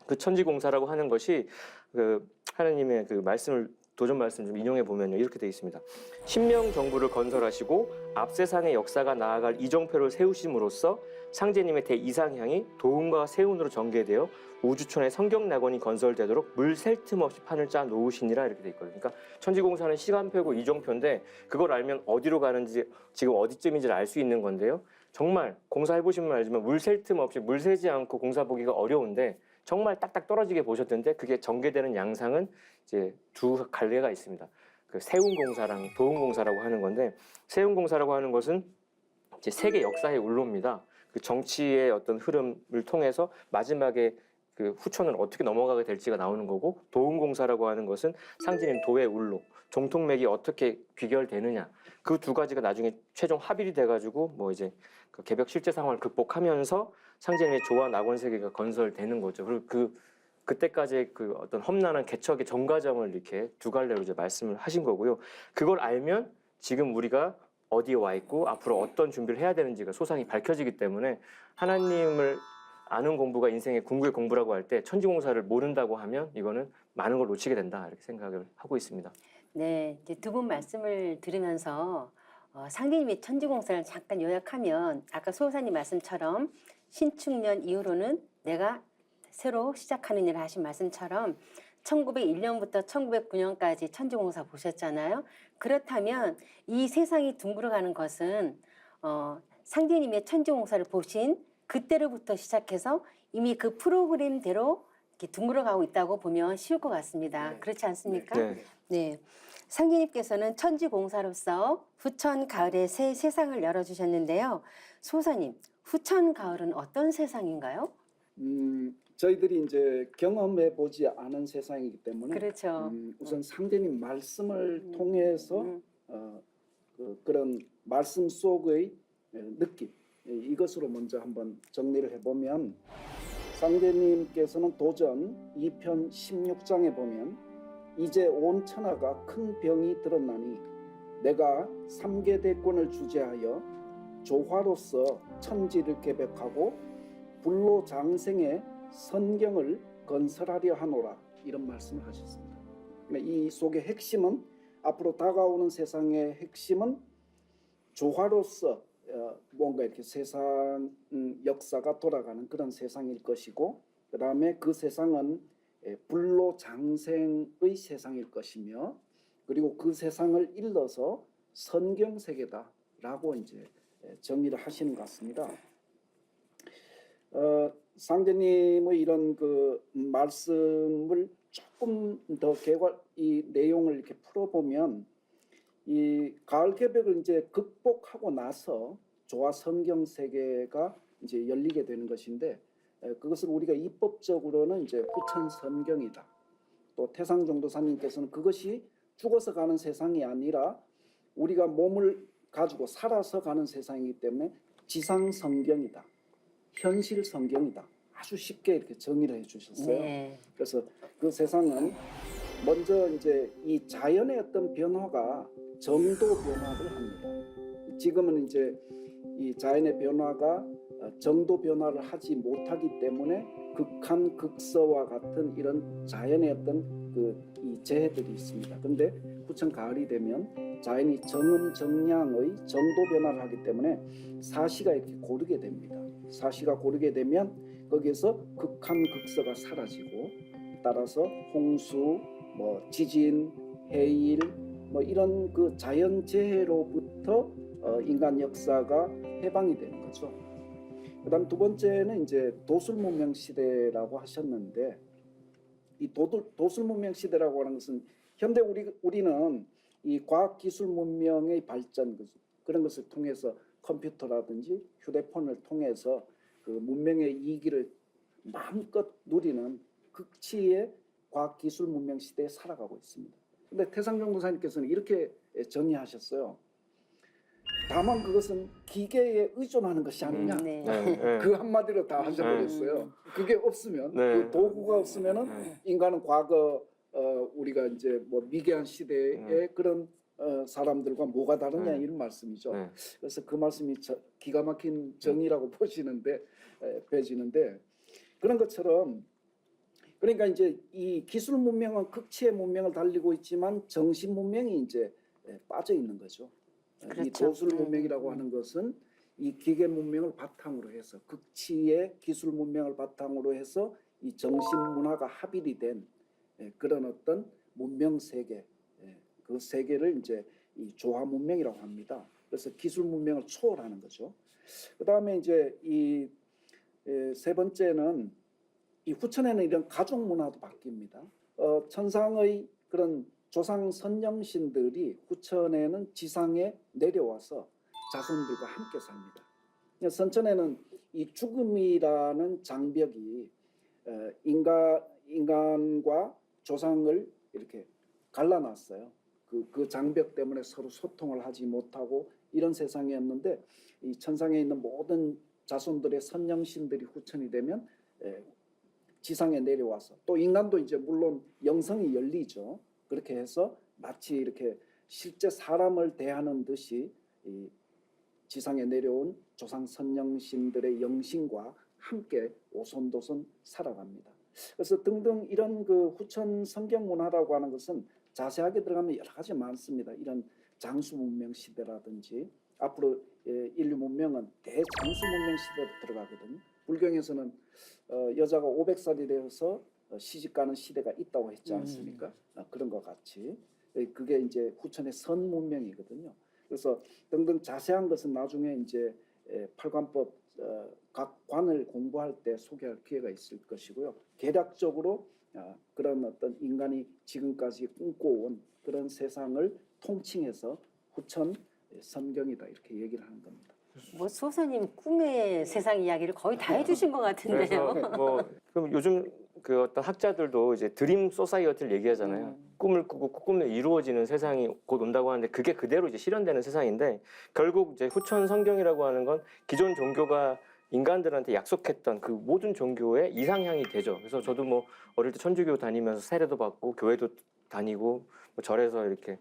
그 천지공사라고 하는 것이 그 하나님의 그 말씀을 도전 말씀 좀 인용해 보면요 이렇게 되어 있습니다. 신명 정부를 건설하시고 앞세상의 역사가 나아갈 이정표를 세우심으로써 상제님의 대이상향이 도움과 세운으로 전개되어 우주촌의 성경 낙원이 건설되도록 물 셀 틈 없이 판을 짜 놓으시니라 이렇게 돼 있거든요. 그러니까 천지공사는 시간표고 이정표인데 그걸 알면 어디로 가는지 지금 어디쯤인지를 알 수 있는 건데요. 정말 공사해 보시면 알지만 물 셀 틈 없이 물 새지 않고 공사 보기가 어려운데 정말 딱딱 떨어지게 보셨던데 그게 전개되는 양상은 이제 두 갈래가 있습니다. 그 세운공사랑 도운공사라고 하는 건데 세운공사라고 하는 것은 이제 세계 역사의 울로입니다. 그 정치의 어떤 흐름을 통해서 마지막에 그 후천을 어떻게 넘어가게 될지가 나오는 거고 도운공사라고 하는 것은 상제님 도의 울로 정통맥이 어떻게 귀결되느냐 그 두 가지가 나중에 최종 합일이 돼가지고 뭐 이제 그 개벽 실제 상황을 극복하면서 상제님의 조화 낙원 세계가 건설되는 거죠. 그리고 그때까지의 그 어떤 험난한 개척의 전과정을 이렇게 두 갈래로 이제 말씀을 하신 거고요. 그걸 알면 지금 우리가 어디에 와 있고 앞으로 어떤 준비를 해야 되는지가 소상히 밝혀지기 때문에 하나님을 아는 공부가 인생의 궁극의 공부라고 할 때 천지공사를 모른다고 하면 이거는 많은 걸 놓치게 된다 이렇게 생각을 하고 있습니다. 네, 이제 두 분 말씀을 들으면서 상계님의 천지공사를 잠깐 요약하면 아까 수호사님 말씀처럼 신축년 이후로는 내가 새로 시작하는 일을 하신 말씀처럼 1901년부터 1909년까지 천지공사 보셨잖아요. 그렇다면 이 세상이 둥글어가는 것은 상제님의 천지공사를 보신 그때로부터 시작해서 이미 그 프로그램대로 이렇게 둥글어가고 있다고 보면 쉬울 것 같습니다. 네. 그렇지 않습니까? 네. 네. 상제님께서는 천지공사로서 후천 가을의 새 세상을 열어주셨는데요. 소사님, 후천 가을은 어떤 세상인가요? 저희들이 이제 경험해 보지 않은 세상이기 때문에 그렇죠. 우선 상제님 말씀을 통해서 그런 말씀 속의 느낌 이것으로 먼저 한번 정리를 해보면 상제님께서는 도전 2편 16장에 보면 이제 온 천하가 큰 병이 드러나니 내가 삼계대권을 주재하여 조화로서 천지를 개벽하고 불로 장생의 선경을 건설하려 하노라 이런 말씀을 하셨습니다. 이 속의 핵심은 앞으로 다가오는 세상의 핵심은 조화로서 뭔가 이렇게 세상 역사가 돌아가는 그런 세상일 것이고 그 다음에 그 세상은 불로 장생의 세상일 것이며 그리고 그 세상을 일러서 선경 세계다라고 이제 정의를 하시는 것 같습니다. 상제님의 이런 그 말씀을 조금 더 이 내용을 이렇게 풀어보면 이 가을 개벽을 이제 극복하고 나서 조화 성경 세계가 이제 열리게 되는 것인데 그것을 우리가 입법적으로는 이제 후천 성경이다. 또 태상종도사님께서는 그것이 죽어서 가는 세상이 아니라 우리가 몸을 가지고 살아서 가는 세상이기 때문에 지상 성경이다. 현실 성경이다. 아주 쉽게 이렇게 정의를 해주셨어요. 네. 그래서 그 세상은 먼저 이제 이 자연의 어떤 변화가 정도 변화를 합니다. 지금은 이제 이 자연의 변화가 정도 변화를 하지 못하기 때문에 극한 극서와 같은 이런 자연의 어떤 이 재해들이 있습니다. 그런데 후천 가을이 되면 자연이 정음 정량의 정도 변화를 하기 때문에 사시가 이렇게 고르게 됩니다. 사시가 고르게 되면 거기에서 극한 극서가 사라지고 따라서 홍수, 뭐 지진, 해일, 뭐 이런 그 자연 재해로부터 인간 역사가 해방이 되는 거죠. 그다음 두 번째는 이제 도술 문명 시대라고 하셨는데 이 도술 문명 시대라고 하는 것은 현대 우리는 이 과학 기술 문명의 발전 그런 것을 통해서 컴퓨터라든지 휴대폰을 통해서 그 문명의 이기를 마음껏 누리는 극치의 과학 기술 문명 시대에 살아가고 있습니다. 근데 태상종도사님께서는 이렇게 정의하셨어요. 다만 그것은 기계에 의존하는 것이 아니냐. 네. 그 한마디로 다 하셔버렸어요. 그게 없으면 그 도구가 없으면은 인간은 과거 우리가 이제 뭐 미개한 시대의 그런 사람들과 뭐가 다르냐 이런 말씀이죠. 그래서 그 말씀이 기가 막힌 정의라고 보시는데 배지는데 그런 것처럼 그러니까 이제 이 기술 문명은 극치의 문명을 달리고 있지만 정신 문명이 이제 빠져 있는 거죠. 그렇죠. 이 도술 문명이라고 하는 것은 이 기계 문명을 바탕으로 해서 극치의 기술 문명을 바탕으로 해서 이 정신 문화가 합일이 된 그런 어떤 문명 세계 그 세계를 이제 이 조화 문명이라고 합니다. 그래서 기술 문명을 초월하는 거죠. 그다음에 이제 이 세 번째는 이 후천에는 이런 가족 문화도 바뀝니다. 천상의 그런 조상 선영신들이 후천에는 지상에 내려와서 자손들과 함께 삽니다. 선천에는 이 죽음이라는 장벽이 인간과 조상을 이렇게 갈라놨어요. 그 장벽 때문에 서로 소통을 하지 못하고 이런 세상이었는데 이 천상에 있는 모든 자손들의 선영신들이 후천이 되면 지상에 내려와서 또 인간도 이제 물론 영성이 열리죠. 그렇게 해서 마치 이렇게 실제 사람을 대하는 듯이 이 지상에 내려온 조상 선영신들의 영신과 함께 오손도손 살아갑니다. 그래서 등등 이런 그 후천 성경 문화라고 하는 것은 자세하게 들어가면 여러 가지 많습니다. 이런 장수 문명 시대라든지 앞으로 인류 문명은 대장수 문명 시대로 들어가거든요. 불경에서는 여자가 500살이 되어서 시집가는 시대가 있다고 했지 않습니까? 그런 것 같이 그게 이제 후천의 선 문명이거든요. 그래서 등등 자세한 것은 나중에 이제 팔관법 각 관을 공부할 때 소개할 기회가 있을 것이고요. 개략적으로 그런 어떤 인간이 지금까지 꿈꿔온 그런 세상을 통칭해서 후천 선경이다 이렇게 얘기를 하는 겁니다. 뭐 수호사님 꿈의 세상 이야기를 거의 다 해주신 것 같은데요. 그래서 뭐 그럼 요즘 그 어떤 학자들도 이제 드림 소사이어티를 얘기하잖아요. 꿈을 꾸고 꿈을 이루어지는 세상이 곧 온다고 하는데 그게 그대로 이제 실현되는 세상인데 결국 이제 후천 성경이라고 하는 건 기존 종교가 인간들한테 약속했던 그 모든 종교의 이상향이 되죠. 그래서 저도 뭐 어릴 때 천주교 다니면서 세례도 받고 교회도 다니고 뭐 절에서 이렇게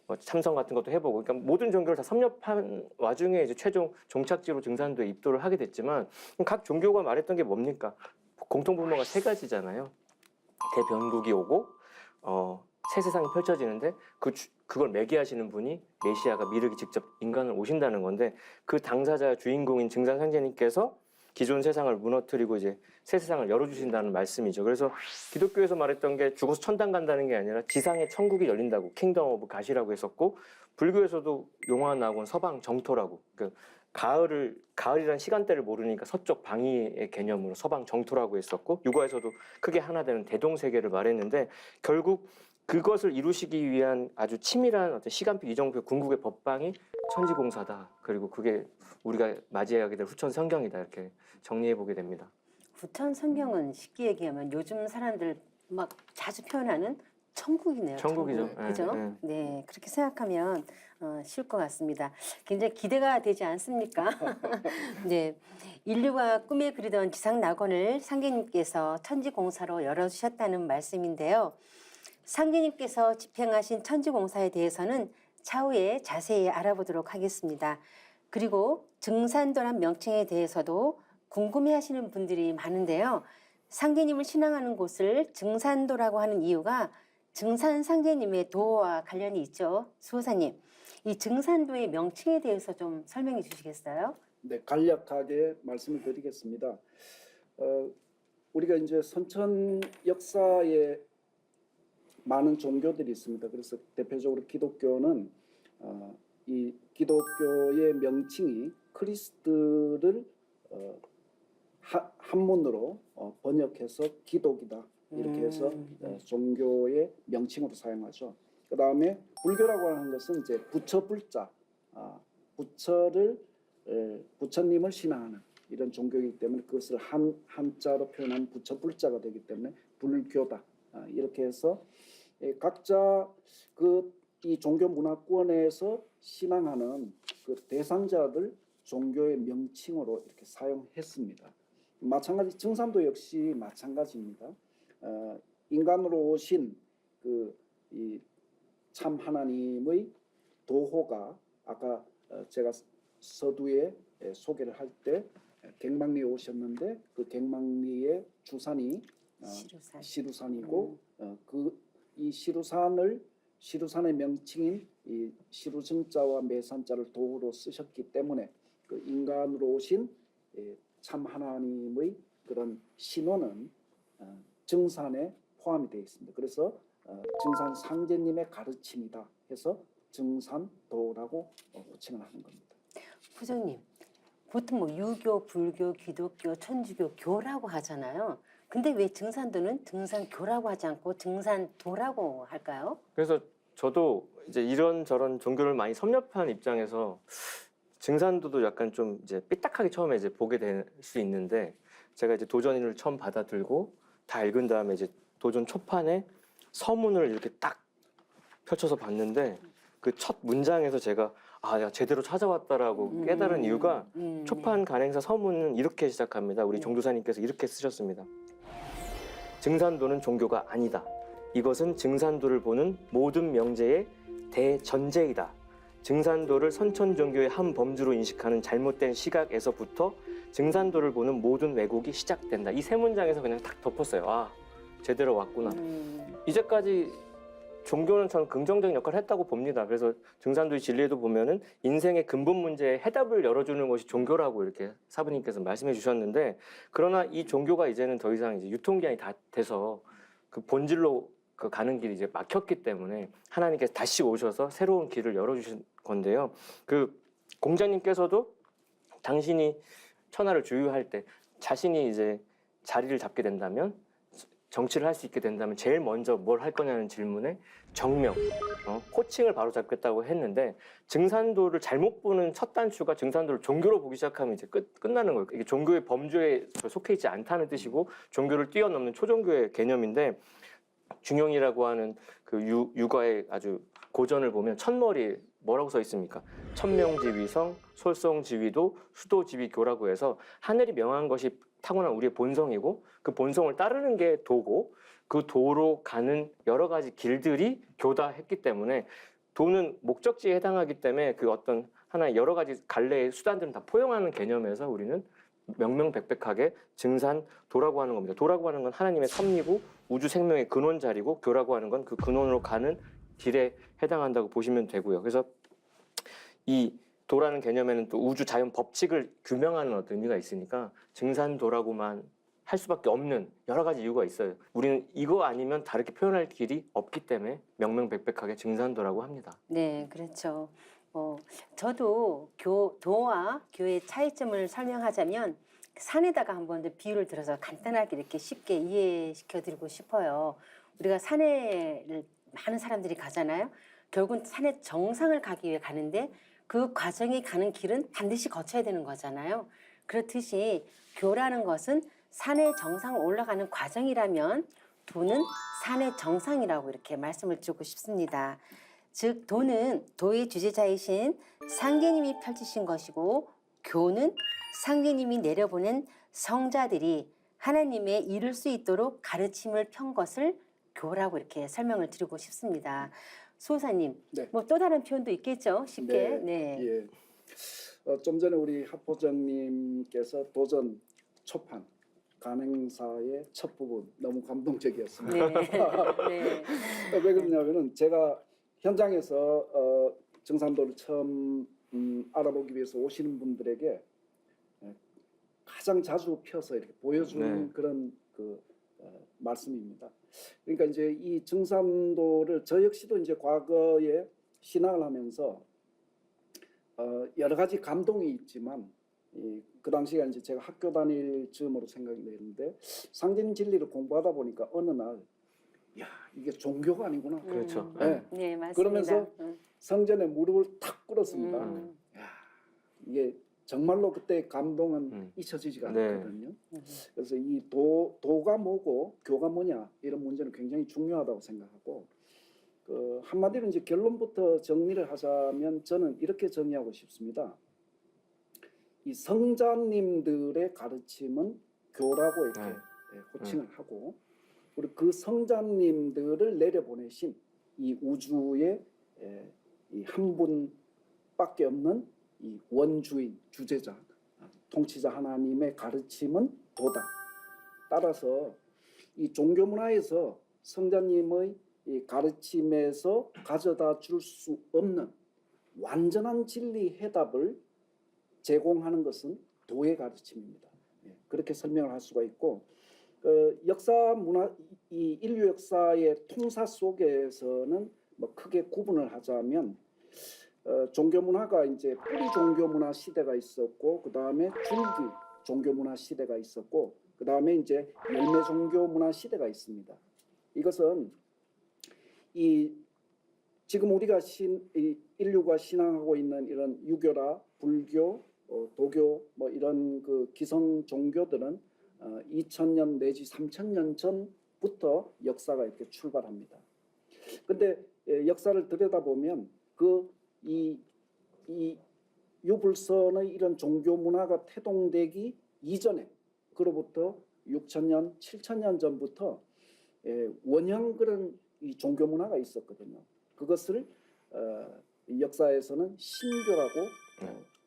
뭐 참선 같은 것도 해보고 그러니까 모든 종교를 다 섭렵한 와중에 이제 최종 종착지로 증산도에 입도를 하게 됐지만 각 종교가 말했던 게 뭡니까? 공통분모가 세 가지잖아요. 대변국이 오고 새 세상이 펼쳐지는데 그걸 매개하시는 분이 메시아가 미륵이 직접 인간을 오신다는 건데 그 당사자 주인공인 증산상제님께서 기존 세상을 무너뜨리고 이제 새 세상을 열어주신다는 말씀이죠. 그래서 기독교에서 말했던 게 죽어서 천당 간다는 게 아니라 지상의 천국이 열린다고 킹덤 오브 갓이라고 했었고 불교에서도 용화 나온 서방 정토라고 가을이란 시간대를 모르니까 서쪽 방위의 개념으로 서방 정토라고 했었고 유가에서도 크게 하나 되는 대동세계를 말했는데 결국 그것을 이루시기 위한 아주 치밀한 어떤 시간표 이정표의 궁극의 법방이 천지공사다. 그리고 그게 우리가 맞이하게 될 후천 성경이다. 이렇게 정리해 보게 됩니다. 후천 성경은 쉽게 얘기하면 요즘 사람들 막 자주 표현하는 천국이네요. 천국이죠. 천국. 그죠? 네, 그렇게 생각하면 쉬울 것 같습니다. 굉장히 기대가 되지 않습니까? 네, 인류가 꿈에 그리던 지상 낙원을 상계님께서 천지공사로 열어주셨다는 말씀인데요. 상계님께서 집행하신 천지공사에 대해서는 차후에 자세히 알아보도록 하겠습니다. 그리고 증산도란 명칭에 대해서도 궁금해하시는 분들이 많은데요. 상계님을 신앙하는 곳을 증산도라고 하는 이유가 증산상제님의 도와 관련이 있죠. 수호사님, 이 증산도의 명칭에 대해서 좀 설명해 주시겠어요? 네, 간략하게 말씀을 드리겠습니다. 우리가 이제 선천 역사에 많은 종교들이 있습니다. 그래서 대표적으로 기독교는 이 기독교의 명칭이 크리스트를 한문으로 번역해서 기독이다 이렇게 해서 종교의 명칭으로 사용하죠. 그 다음에 불교라고 하는 것은 이제 부처 불자, 부처님을 신앙하는 이런 종교이기 때문에 그것을 한자로 표현한 부처 불자가 되기 때문에 불교다 이렇게 해서 각자 이 종교 문화권에서 신앙하는 그 대상자들 종교의 명칭으로 이렇게 사용했습니다. 마찬가지 증산도 역시 마찬가지입니다. 인간으로 오신 이 참 하나님의 도호가 아까 제가 서두에 소개를 할 때 갱망리에 오셨는데 그 갱망리의 주산이 시루산이고 이 시루산의 명칭인 이 시루증자와 매산자를 도구로 쓰셨기 때문에 그 인간으로 오신 참 하나님의 그런 신호는 증산에 포함이 되어 있습니다. 그래서 증산 상제님의 가르침이다 해서 증산도라고 호칭을 하는 겁니다. 부장님, 보통 뭐 유교, 불교, 기독교, 천주교, 교라고 하잖아요. 근데 왜 증산도는 증산교라고 하지 않고 증산도라고 할까요? 그래서 저도 이제 이런저런 종교를 많이 섭렵한 입장에서 증산도도 약간 좀 이제 삐딱하게 처음에 이제 보게 될 수 있는데 제가 이제 도전인을 처음 받아들고 다 읽은 다음에 이제 도전 초판에 서문을 이렇게 딱 펼쳐서 봤는데 그 첫 문장에서 제가 내가 제대로 찾아왔다라고 깨달은 이유가 초판 간행사 서문은 이렇게 시작합니다. 우리 종도사님께서 이렇게 쓰셨습니다. 증산도는 종교가 아니다. 이것은 증산도를 보는 모든 명제의 대전제이다. 증산도를 선천 종교의 한 범주로 인식하는 잘못된 시각에서부터 증산도를 보는 모든 왜곡이 시작된다. 이 세 문장에서 그냥 딱 덮었어요. 제대로 왔구나. 이제까지 종교는 저는 긍정적인 역할을 했다고 봅니다. 그래서 증산도의 진리에도 보면은 인생의 근본 문제에 해답을 열어주는 것이 종교라고 이렇게 사부님께서 말씀해 주셨는데, 그러나 이 종교가 이제는 더 이상 이제 유통기한이 다 돼서 그 본질로 그 가는 길이 이제 막혔기 때문에 하나님께서 다시 오셔서 새로운 길을 열어주신 건데요. 그 공자님께서도 당신이 천하를 주유할 때 자신이 이제 자리를 잡게 된다면, 정치를 할 수 있게 된다면 제일 먼저 뭘 할 거냐는 질문에 정명, 호칭을 바로 잡겠다고 했는데, 증산도를 잘못 보는 첫 단추가 증산도를 종교로 보기 시작하면 이제 끝나는 거예요. 이게 종교의 범주에 속해 있지 않다는 뜻이고 종교를 뛰어넘는 초종교의 개념인데, 중용이라고 하는 그 유가의 아주 고전을 보면 첫머리에 뭐라고 써 있습니까? 천명지위성, 솔성지위도, 수도지위교라고 해서 하늘이 명한 것이 타고난 우리의 본성이고, 그 본성을 따르는 게 도고, 그 도로 가는 여러 가지 길들이 교다 했기 때문에, 도는 목적지에 해당하기 때문에 그 어떤 하나의 여러 가지 갈래의 수단들은 다 포용하는 개념에서 우리는 명명백백하게 증산도라고 하는 겁니다. 도라고 하는 건 하나님의 섭리고 우주 생명의 근원 자리고, 교라고 하는 건 그 근원으로 가는 길에 해당한다고 보시면 되고요. 그래서 이 도라는 개념에는 또 우주 자연 법칙을 규명하는 어떤 의미가 있으니까 증산도라고만 할 수밖에 없는 여러 가지 이유가 있어요. 우리는 이거 아니면 다르게 표현할 길이 없기 때문에 명명백백하게 증산도라고 합니다. 네, 그렇죠. 저도 도와 교의 차이점을 설명하자면 산에다가 한번 비유를 들어서 간단하게 이렇게 쉽게 이해시켜드리고 싶어요. 우리가 산에를 많은 사람들이 가잖아요. 결국은 산의 정상을 가기 위해 가는데 그 과정이 가는 길은 반드시 거쳐야 되는 거잖아요. 그렇듯이 교라는 것은 산의 정상을 올라가는 과정이라면 도는 산의 정상이라고 이렇게 말씀을 드리고 싶습니다. 즉 도는 도의 주제자이신 상계님이 펼치신 것이고, 교는 상계님이 내려보낸 성자들이 하나님에 이를 수 있도록 가르침을 편 것을 교라고 이렇게 설명을 드리고 싶습니다. 수호사님, 네. 뭐 또 다른 표현도 있겠죠? 쉽게. 네. 예. 좀 전에 우리 학보장님께서 도전 초판 간행사의 첫 부분 너무 감동적이었습니다. 네. 네. 왜 그러냐면은 제가 현장에서 증산도를 처음 알아보기 위해서 오시는 분들에게 가장 자주 펴서 이렇게 보여주는 네. 그런 말씀입니다. 그러니까 이제 이 증산도를 저 역시도 이제 과거에 신앙을 하면서 여러 가지 감동이 있지만 그 당시에 이제 제가 학교 다닐 즈음으로 생각이 되는데, 상진 진리를 공부하다 보니까 어느 날 야, 이게 종교가 아니구나. 그렇죠. 네. 네, 맞습니다. 그러면서 성전에 무릎을 탁 꿇었습니다. 야, 이게 정말로 그때 감동은 잊혀지지가 네. 않거든요. 그래서 이 도가 뭐고 교가 뭐냐, 이런 문제는 굉장히 중요하다고 생각하고, 한마디로 이제 결론부터 정리를 하자면 저는 이렇게 정리하고 싶습니다. 이 성자님들의 가르침은 교라고 이렇게 호칭을 하고, 그리고 그 성자님들을 내려보내신 이 우주의 이 한 분밖에 없는 이 원주인, 주제자, 통치자 하나님의 가르침은 도다. 따라서 이 종교 문화에서 성자님의 이 가르침에서 가져다 줄 수 없는 완전한 진리 해답을 제공하는 것은 도의 가르침입니다. 그렇게 설명을 할 수가 있고, 역사 문화, 이 인류 역사의 통사 속에서는 뭐 크게 구분을 하자면 종교 문화가 이제 뿌리 종교 문화 시대가 있었고, 그 다음에 줄기 종교 문화 시대가 있었고, 그 다음에 이제 열매 종교 문화 시대가 있습니다. 이것은 이 지금 우리가 인류가 신앙하고 있는 이런 유교라 불교, 도교 뭐 이런 그 기성 종교들은 2000년 내지 3000년 전부터 역사가 이렇게 출발합니다. 근데 역사를 들여다보면 이 유불선의 이런 종교 문화가 태동되기 이전에, 그로부터 6000년, 7000년 전부터 원형 그런 이 종교 문화가 있었거든요. 그것을 역사에서는 신교라고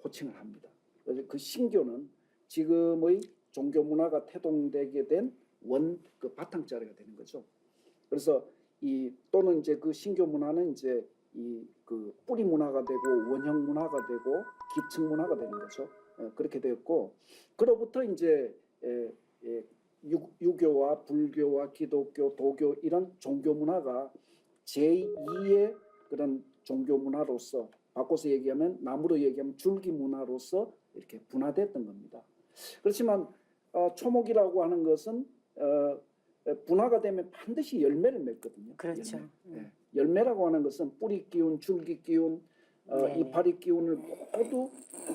호칭을 합니다. 그래서 그 신교는 지금의 종교 문화가 태동되게 된 그 바탕자리가 되는 거죠. 그래서 이 또는 이제 그 신교 문화는 이제 이 그 뿌리 문화가 되고 원형 문화가 되고 기층 문화가 되는 거죠. 그렇게 되었고 그로부터 이제 유교와 불교와 기독교, 도교 이런 종교 문화가 제2의 그런 종교 문화로서 바꿔서 얘기하면 나무로 얘기하면 줄기 문화로서 이렇게 분화됐던 겁니다. 그렇지만 초목이라고 하는 것은 분화가 되면 반드시 열매를 맺거든요. 그렇죠. 열매. 열매라고 하는 것은 뿌리 기운, 줄기 기운, 네네. 이파리 기운을 모두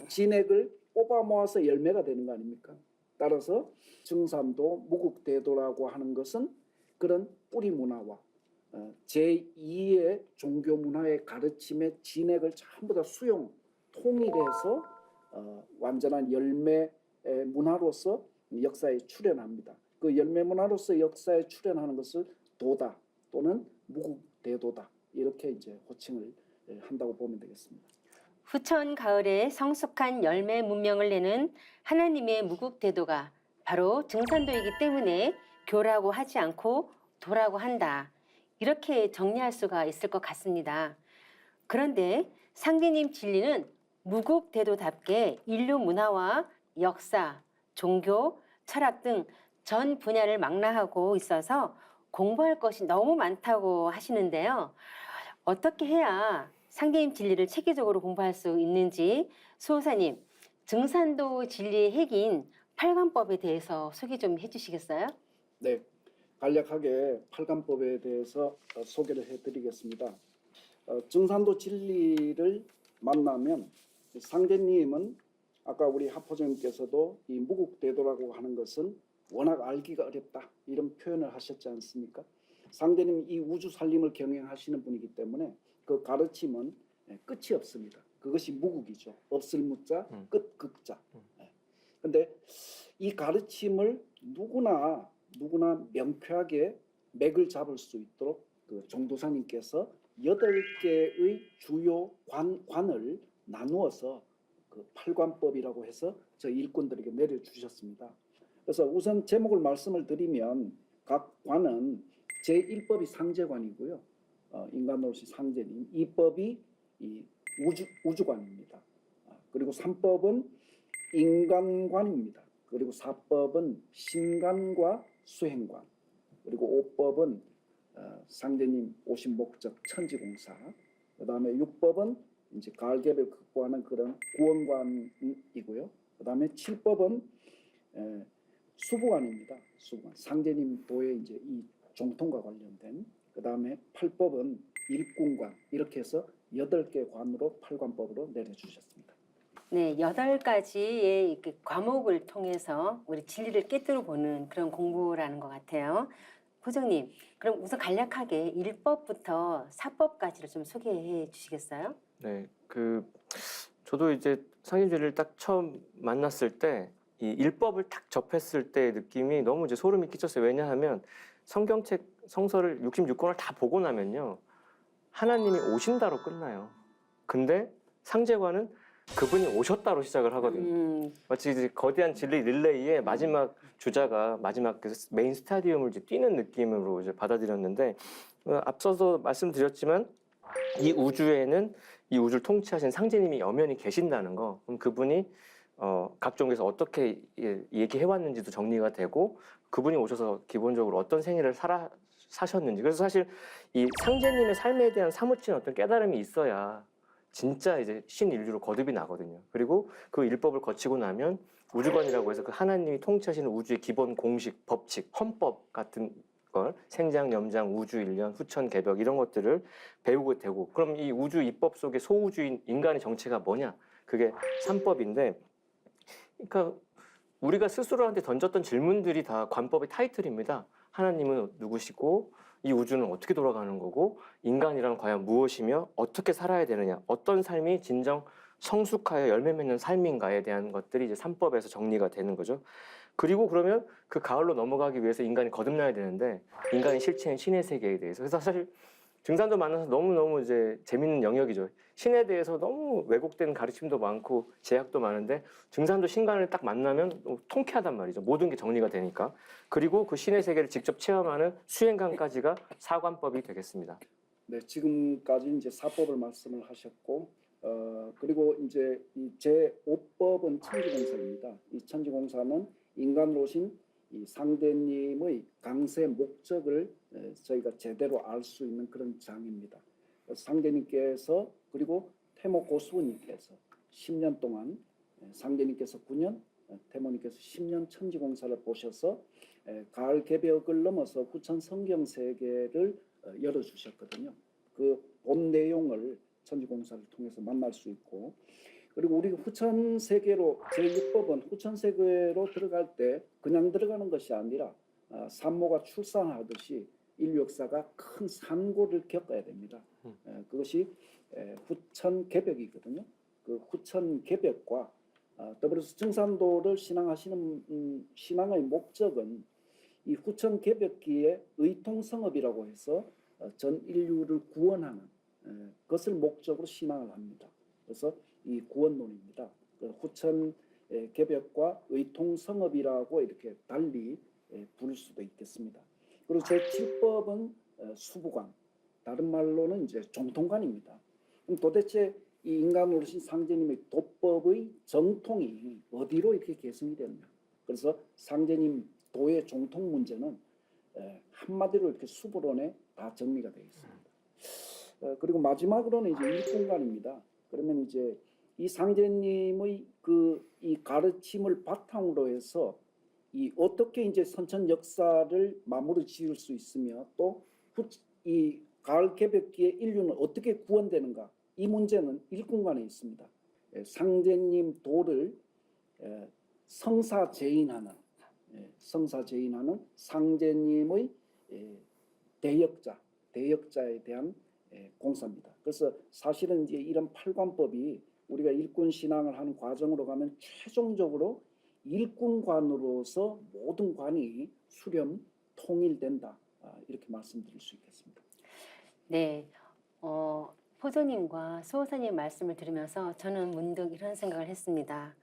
진액을 뽑아 모아서 열매가 되는 거 아닙니까? 따라서 증산도, 무국대도라고 하는 것은 그런 뿌리 문화와 제2의 종교 문화의 가르침의 진액을 전부 다 수용, 통일해서 완전한 열매 문화로서 역사에 출현합니다. 그 열매 문화로서 역사에 출현하는 것을 도다 또는 무국대도다 이렇게 이제 호칭을 한다고 보면 되겠습니다. 후천 가을에 성숙한 열매 문명을 내는 하나님의 무국대도가 바로 증산도이기 때문에 교라고 하지 않고 도라고 한다. 이렇게 정리할 수가 있을 것 같습니다. 그런데 상제님 진리는 무국대도답게 인류 문화와 역사, 종교, 철학 등 전 분야를 망라하고 있어서 공부할 것이 너무 많다고 하시는데요. 어떻게 해야 상제님 진리를 체계적으로 공부할 수 있는지 수호사님, 증산도 진리의 핵인 팔관법에 대해서 소개 좀 해주시겠어요? 네, 간략하게 팔관법에 대해서 소개를 해드리겠습니다. 증산도 진리를 만나면 상제님은 아까 우리 하포정님께서도 이 무국대도라고 하는 것은 워낙 알기가 어렵다 이런 표현을 하셨지 않습니까? 상제님 이 우주 살림을 경영하시는 분이기 때문에 그 가르침은 끝이 없습니다. 그것이 무국이죠. 없을 무자, 끝 극자. 그런데 이 가르침을 누구나 명쾌하게 맥을 잡을 수 있도록 그 종도사님께서 8개의 주요 관을 나누어서 그 팔관법이라고 해서 저 일꾼들에게 내려주셨습니다. 그래서 우선 제목을 말씀을 드리면 각 관은 제1법이 상제관이고요. 인간으로서 상제님. 2법이 이 우주관입니다. 그리고 3법은 인간관입니다. 그리고 4법은 신관과 수행관. 그리고 5법은 상제님 오신 목적 천지공사. 그다음에 6법은 이제 가을개를 극복하는 그런 구원관이고요. 그다음에 7법은 수부관입니다. 수부관. 상제님 도의 이제 이 종통과 관련된. 그다음에 8법은 일꾼관. 이렇게 해서 8개 관으로 팔관법으로 내려주셨습니다. 네, 8가지의 과목을 통해서 우리 진리를 깨뜨려 보는 그런 공부라는 것 같아요. 호정님, 그럼 우선 간략하게 1법부터 4법까지를 좀 소개해 주시겠어요? 네, 저도 이제 상인주의를 딱 처음 만났을 때 이 일법을 딱 접했을 때의 느낌이 너무 이제 소름이 끼쳤어요. 왜냐하면 성경책 성서를 66권을 다 보고 나면요, 하나님이 오신다로 끝나요. 근데 상제관은 그분이 오셨다로 시작을 하거든요. 마치 이제 거대한 진리 릴레이의 마지막 주자가 마지막 그 메인 스타디움을 이제 뛰는 느낌으로 이제 받아들였는데, 앞서서 말씀드렸지만 이 우주에는 이 우주를 통치하신 상제님이 엄연히 계신다는 거, 그럼 그분이 각 종교에서 어떻게 얘기해왔는지도 정리가 되고, 그분이 오셔서 기본적으로 어떤 생애를 사셨는지. 그래서 사실 이 상제님의 삶에 대한 사무치는 어떤 깨달음이 있어야 진짜 이제 신인류로 거듭이 나거든요. 그리고 그 일법을 거치고 나면 우주관이라고 해서 그 하나님이 통치하시는 우주의 기본 공식, 법칙, 헌법 같은 걸 생장, 염장, 우주, 일련, 후천, 개벽 이런 것들을 배우게 되고, 그럼 이 우주 입법 속의 소우주인 인간의 정체가 뭐냐? 그게 3법인데, 그러니까 우리가 스스로한테 던졌던 질문들이 다 관법의 타이틀입니다. 하나님은 누구시고 이 우주는 어떻게 돌아가는 거고 인간이란 과연 무엇이며 어떻게 살아야 되느냐, 어떤 삶이 진정 성숙하여 열매 맺는 삶인가에 대한 것들이 이제 3법에서 정리가 되는 거죠. 그리고 그러면 그 가을로 넘어가기 위해서 인간이 거듭나야 되는데 인간의 실체인 신의 세계에 대해서. 그래서 사실 증산도 만나서 너무너무 이제 재밌는 영역이죠. 신에 대해서 너무 왜곡된 가르침도 많고 제약도 많은데 증산도 신간을 딱 만나면 너무 통쾌하단 말이죠. 모든 게 정리가 되니까. 그리고 그 신의 세계를 직접 체험하는 수행관까지가 사관법이 되겠습니다. 네, 지금까지 이제 사법을 말씀을 하셨고, 그리고 이제 이 제5법은 천지공사입니다. 이 천지공사는 인간으로 오신 이 상대님의 강세 목적을 저희가 제대로 알 수 있는 그런 장입니다. 상대님께서 그리고 태모 고수님께서 10년 동안, 상대님께서 9년, 태모님께서 10년 천지공사를 보셔서 가을 개벽을 넘어서 후천 성경 세계를 열어주셨거든요. 그 본 내용을 천지공사를 통해서 만날 수 있고, 그리고 우리 후천 세계로 제6법은 후천 세계로 들어갈 때 그냥 들어가는 것이 아니라 산모가 출산하듯이 인류 역사가 큰 산고를 겪어야 됩니다. 그것이 후천 개벽이거든요. 그 후천 개벽과 더불어서 증산도를 신앙하시는 신앙의 목적은 이 후천 개벽기의 의통성업이라고 해서 전 인류를 구원하는 것을 목적으로 신앙을 합니다. 그래서 이 구원론입니다. 후천 개벽과 의통성업이라고 이렇게 달리 부를 수도 있겠습니다. 그리고 제7법은 수부관, 다른 말로는 이제 정통관입니다. 그럼 도대체 이 인간 어르신 상제님의 도법의 정통이 어디로 이렇게 계승이 됐냐? 그래서 상제님 도의 정통 문제는 한마디로 이렇게 수부론에 다 정리가 되어 있습니다. 그리고 마지막으로는 이제 일공간입니다. 그러면 이제 이 상제님의 이 가르침을 바탕으로 해서 이 어떻게 이제 선천 역사를 마무리 지을 수 있으며 또 이 가을 개벽기의 인류는 어떻게 구원되는가, 이 문제는 일공간에 있습니다. 상제님 도를 성사제인하는 상제님의 대역자에 대한 공사입니다. 그래서 사실은 이제 이런 팔관법이 우리가 일꾼 신앙을 하는 과정으로 가면 최종적으로 일꾼관으로서 모든 관이 수렴 통일된다. 이렇게 말씀드릴 수 있겠습니다. 네, 포도님과 수호사님 말씀을 들으면서 저는 문득 이런 생각을 했습니다.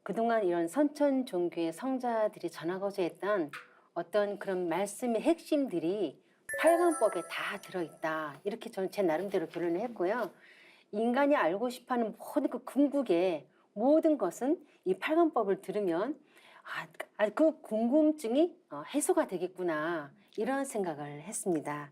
그동안 이런 선천 종교의 성자들이 전하고자 했던 어떤 그런 말씀의 핵심들이 팔관법에 다 들어있다. 이렇게 저는 제 나름대로 결론을 했고요. 인간이 알고 싶어하는 모든 그 궁극의 모든 것은 이 팔관법을 들으면 그 궁금증이 해소가 되겠구나. 이런 생각을 했습니다.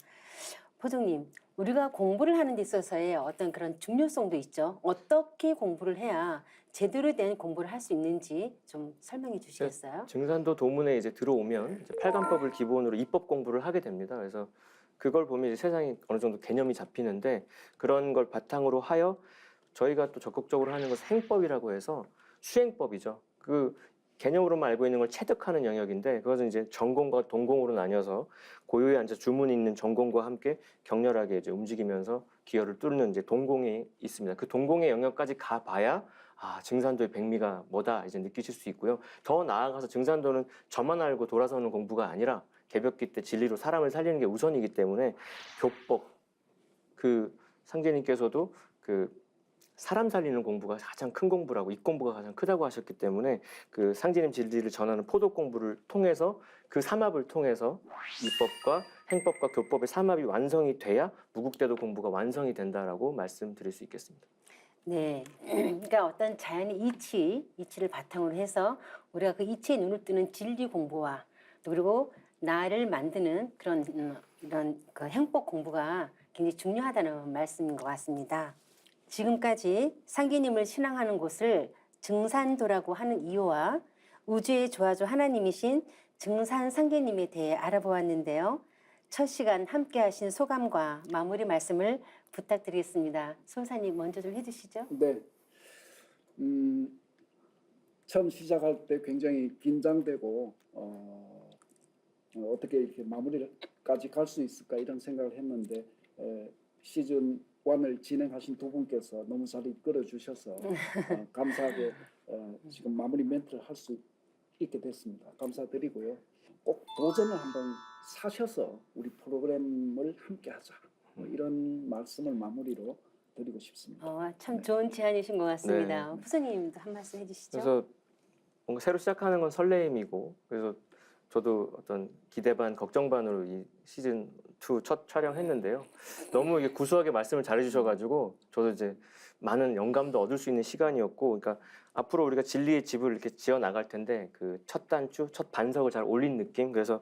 포종님, 우리가 공부를 하는 데 있어서의 어떤 그런 중요성도 있죠. 어떻게 공부를 해야 제대로 된 공부를 할 수 있는지 좀 설명해 주시겠어요? 증산도 도문에 이제 들어오면 이제 팔관법을 기본으로 입법 공부를 하게 됩니다. 그래서 그걸 보면 이제 세상이 어느 정도 개념이 잡히는데, 그런 걸 바탕으로 하여 저희가 또 적극적으로 하는 것은 행법이라고 해서 수행법이죠. 그 개념으로만 알고 있는 걸 체득하는 영역인데, 그것은 이제 전공과 동공으로 나뉘어서 고요에 앉아 주문이 있는 전공과 함께 격렬하게 이제 움직이면서 기여를 뚫는 이제 동공이 있습니다. 그 동공의 영역까지 가봐야 증산도의 백미가 뭐다 이제 느끼실 수 있고요. 더 나아가서 증산도는 저만 알고 돌아서는 공부가 아니라 개벽기 때 진리로 사람을 살리는 게 우선이기 때문에 교법, 그 상제님께서도 그 사람 살리는 공부가 가장 큰 공부라고, 이 공부가 가장 크다고 하셨기 때문에 그 상제님 진리를 전하는 포독 공부를 통해서 그 삼합을 통해서 입법과 행법과 교법의 삼합이 완성이 돼야 무국대도 공부가 완성이 된다라고 말씀드릴 수 있겠습니다. 네, 그러니까 어떤 자연의 이치를 바탕으로 해서 우리가 그 이치에 눈을 뜨는 진리 공부와 또 그리고 나를 만드는 이런 그 행법 공부가 굉장히 중요하다는 말씀인 것 같습니다. 지금까지 상계님을 신앙하는 곳을 증산도라고 하는 이유와 우주의 조화조 하나님이신 증산 상계님에 대해 알아보았는데요. 첫 시간 함께 하신 소감과 마무리 말씀을 부탁드리겠습니다. 소사님 먼저 좀 해주시죠. 네. 처음 시작할 때 굉장히 긴장되고 어떻게 이렇게 마무리까지 갈 수 있을까 이런 생각을 했는데 시즌 1을 진행하신 두 분께서 너무 잘 이끌어 주셔서 감사하게 지금 마무리 멘트를 할 수 있게 됐습니다. 감사드리고요. 꼭 도전을 한번 사셔서 우리 프로그램을 함께 하자. 이런 말씀을 마무리로 드리고 싶습니다. 참 네. 좋은 제안이신 것 같습니다. 네. 부소님도 한 말씀 해주시죠. 그래서 뭔가 새로 시작하는 건 설레임이고, 그래서 저도 어떤 기대 반 걱정 반으로 이 시즌 2 첫 촬영했는데요. 너무 이게 구수하게 말씀을 잘해주셔가지고 저도 이제 많은 영감도 얻을 수 있는 시간이었고, 그러니까 앞으로 우리가 진리의 집을 이렇게 지어 나갈 텐데 그 첫 단추, 첫 반석을 잘 올린 느낌, 그래서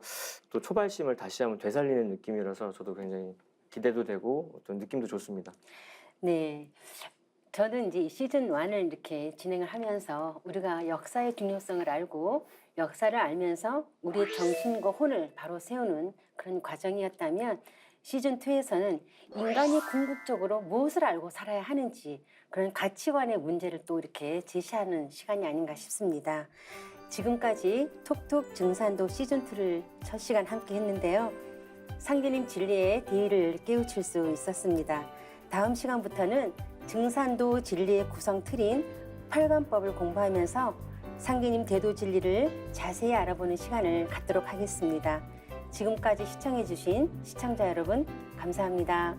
또 초발심을 다시 한번 되살리는 느낌이라서 저도 굉장히 기대도 되고 어떤 느낌도 좋습니다. 네. 저는 이제 이 시즌 1을 이렇게 진행을 하면서 우리가 역사의 중요성을 알고 역사를 알면서 우리의 정신과 혼을 바로 세우는 그런 과정이었다면 시즌 2에서는 인간이 궁극적으로 무엇을 알고 살아야 하는지 그런 가치관의 문제를 또 이렇게 제시하는 시간이 아닌가 싶습니다. 지금까지 톡톡 증산도 시즌 2를 첫 시간 함께 했는데요. 상계님 진리의 대의를 깨우칠 수 있었습니다. 다음 시간부터는 증산도 진리의 구성 틀인 팔관법을 공부하면서 상계님 대도 진리를 자세히 알아보는 시간을 갖도록 하겠습니다. 지금까지 시청해주신 시청자 여러분 감사합니다.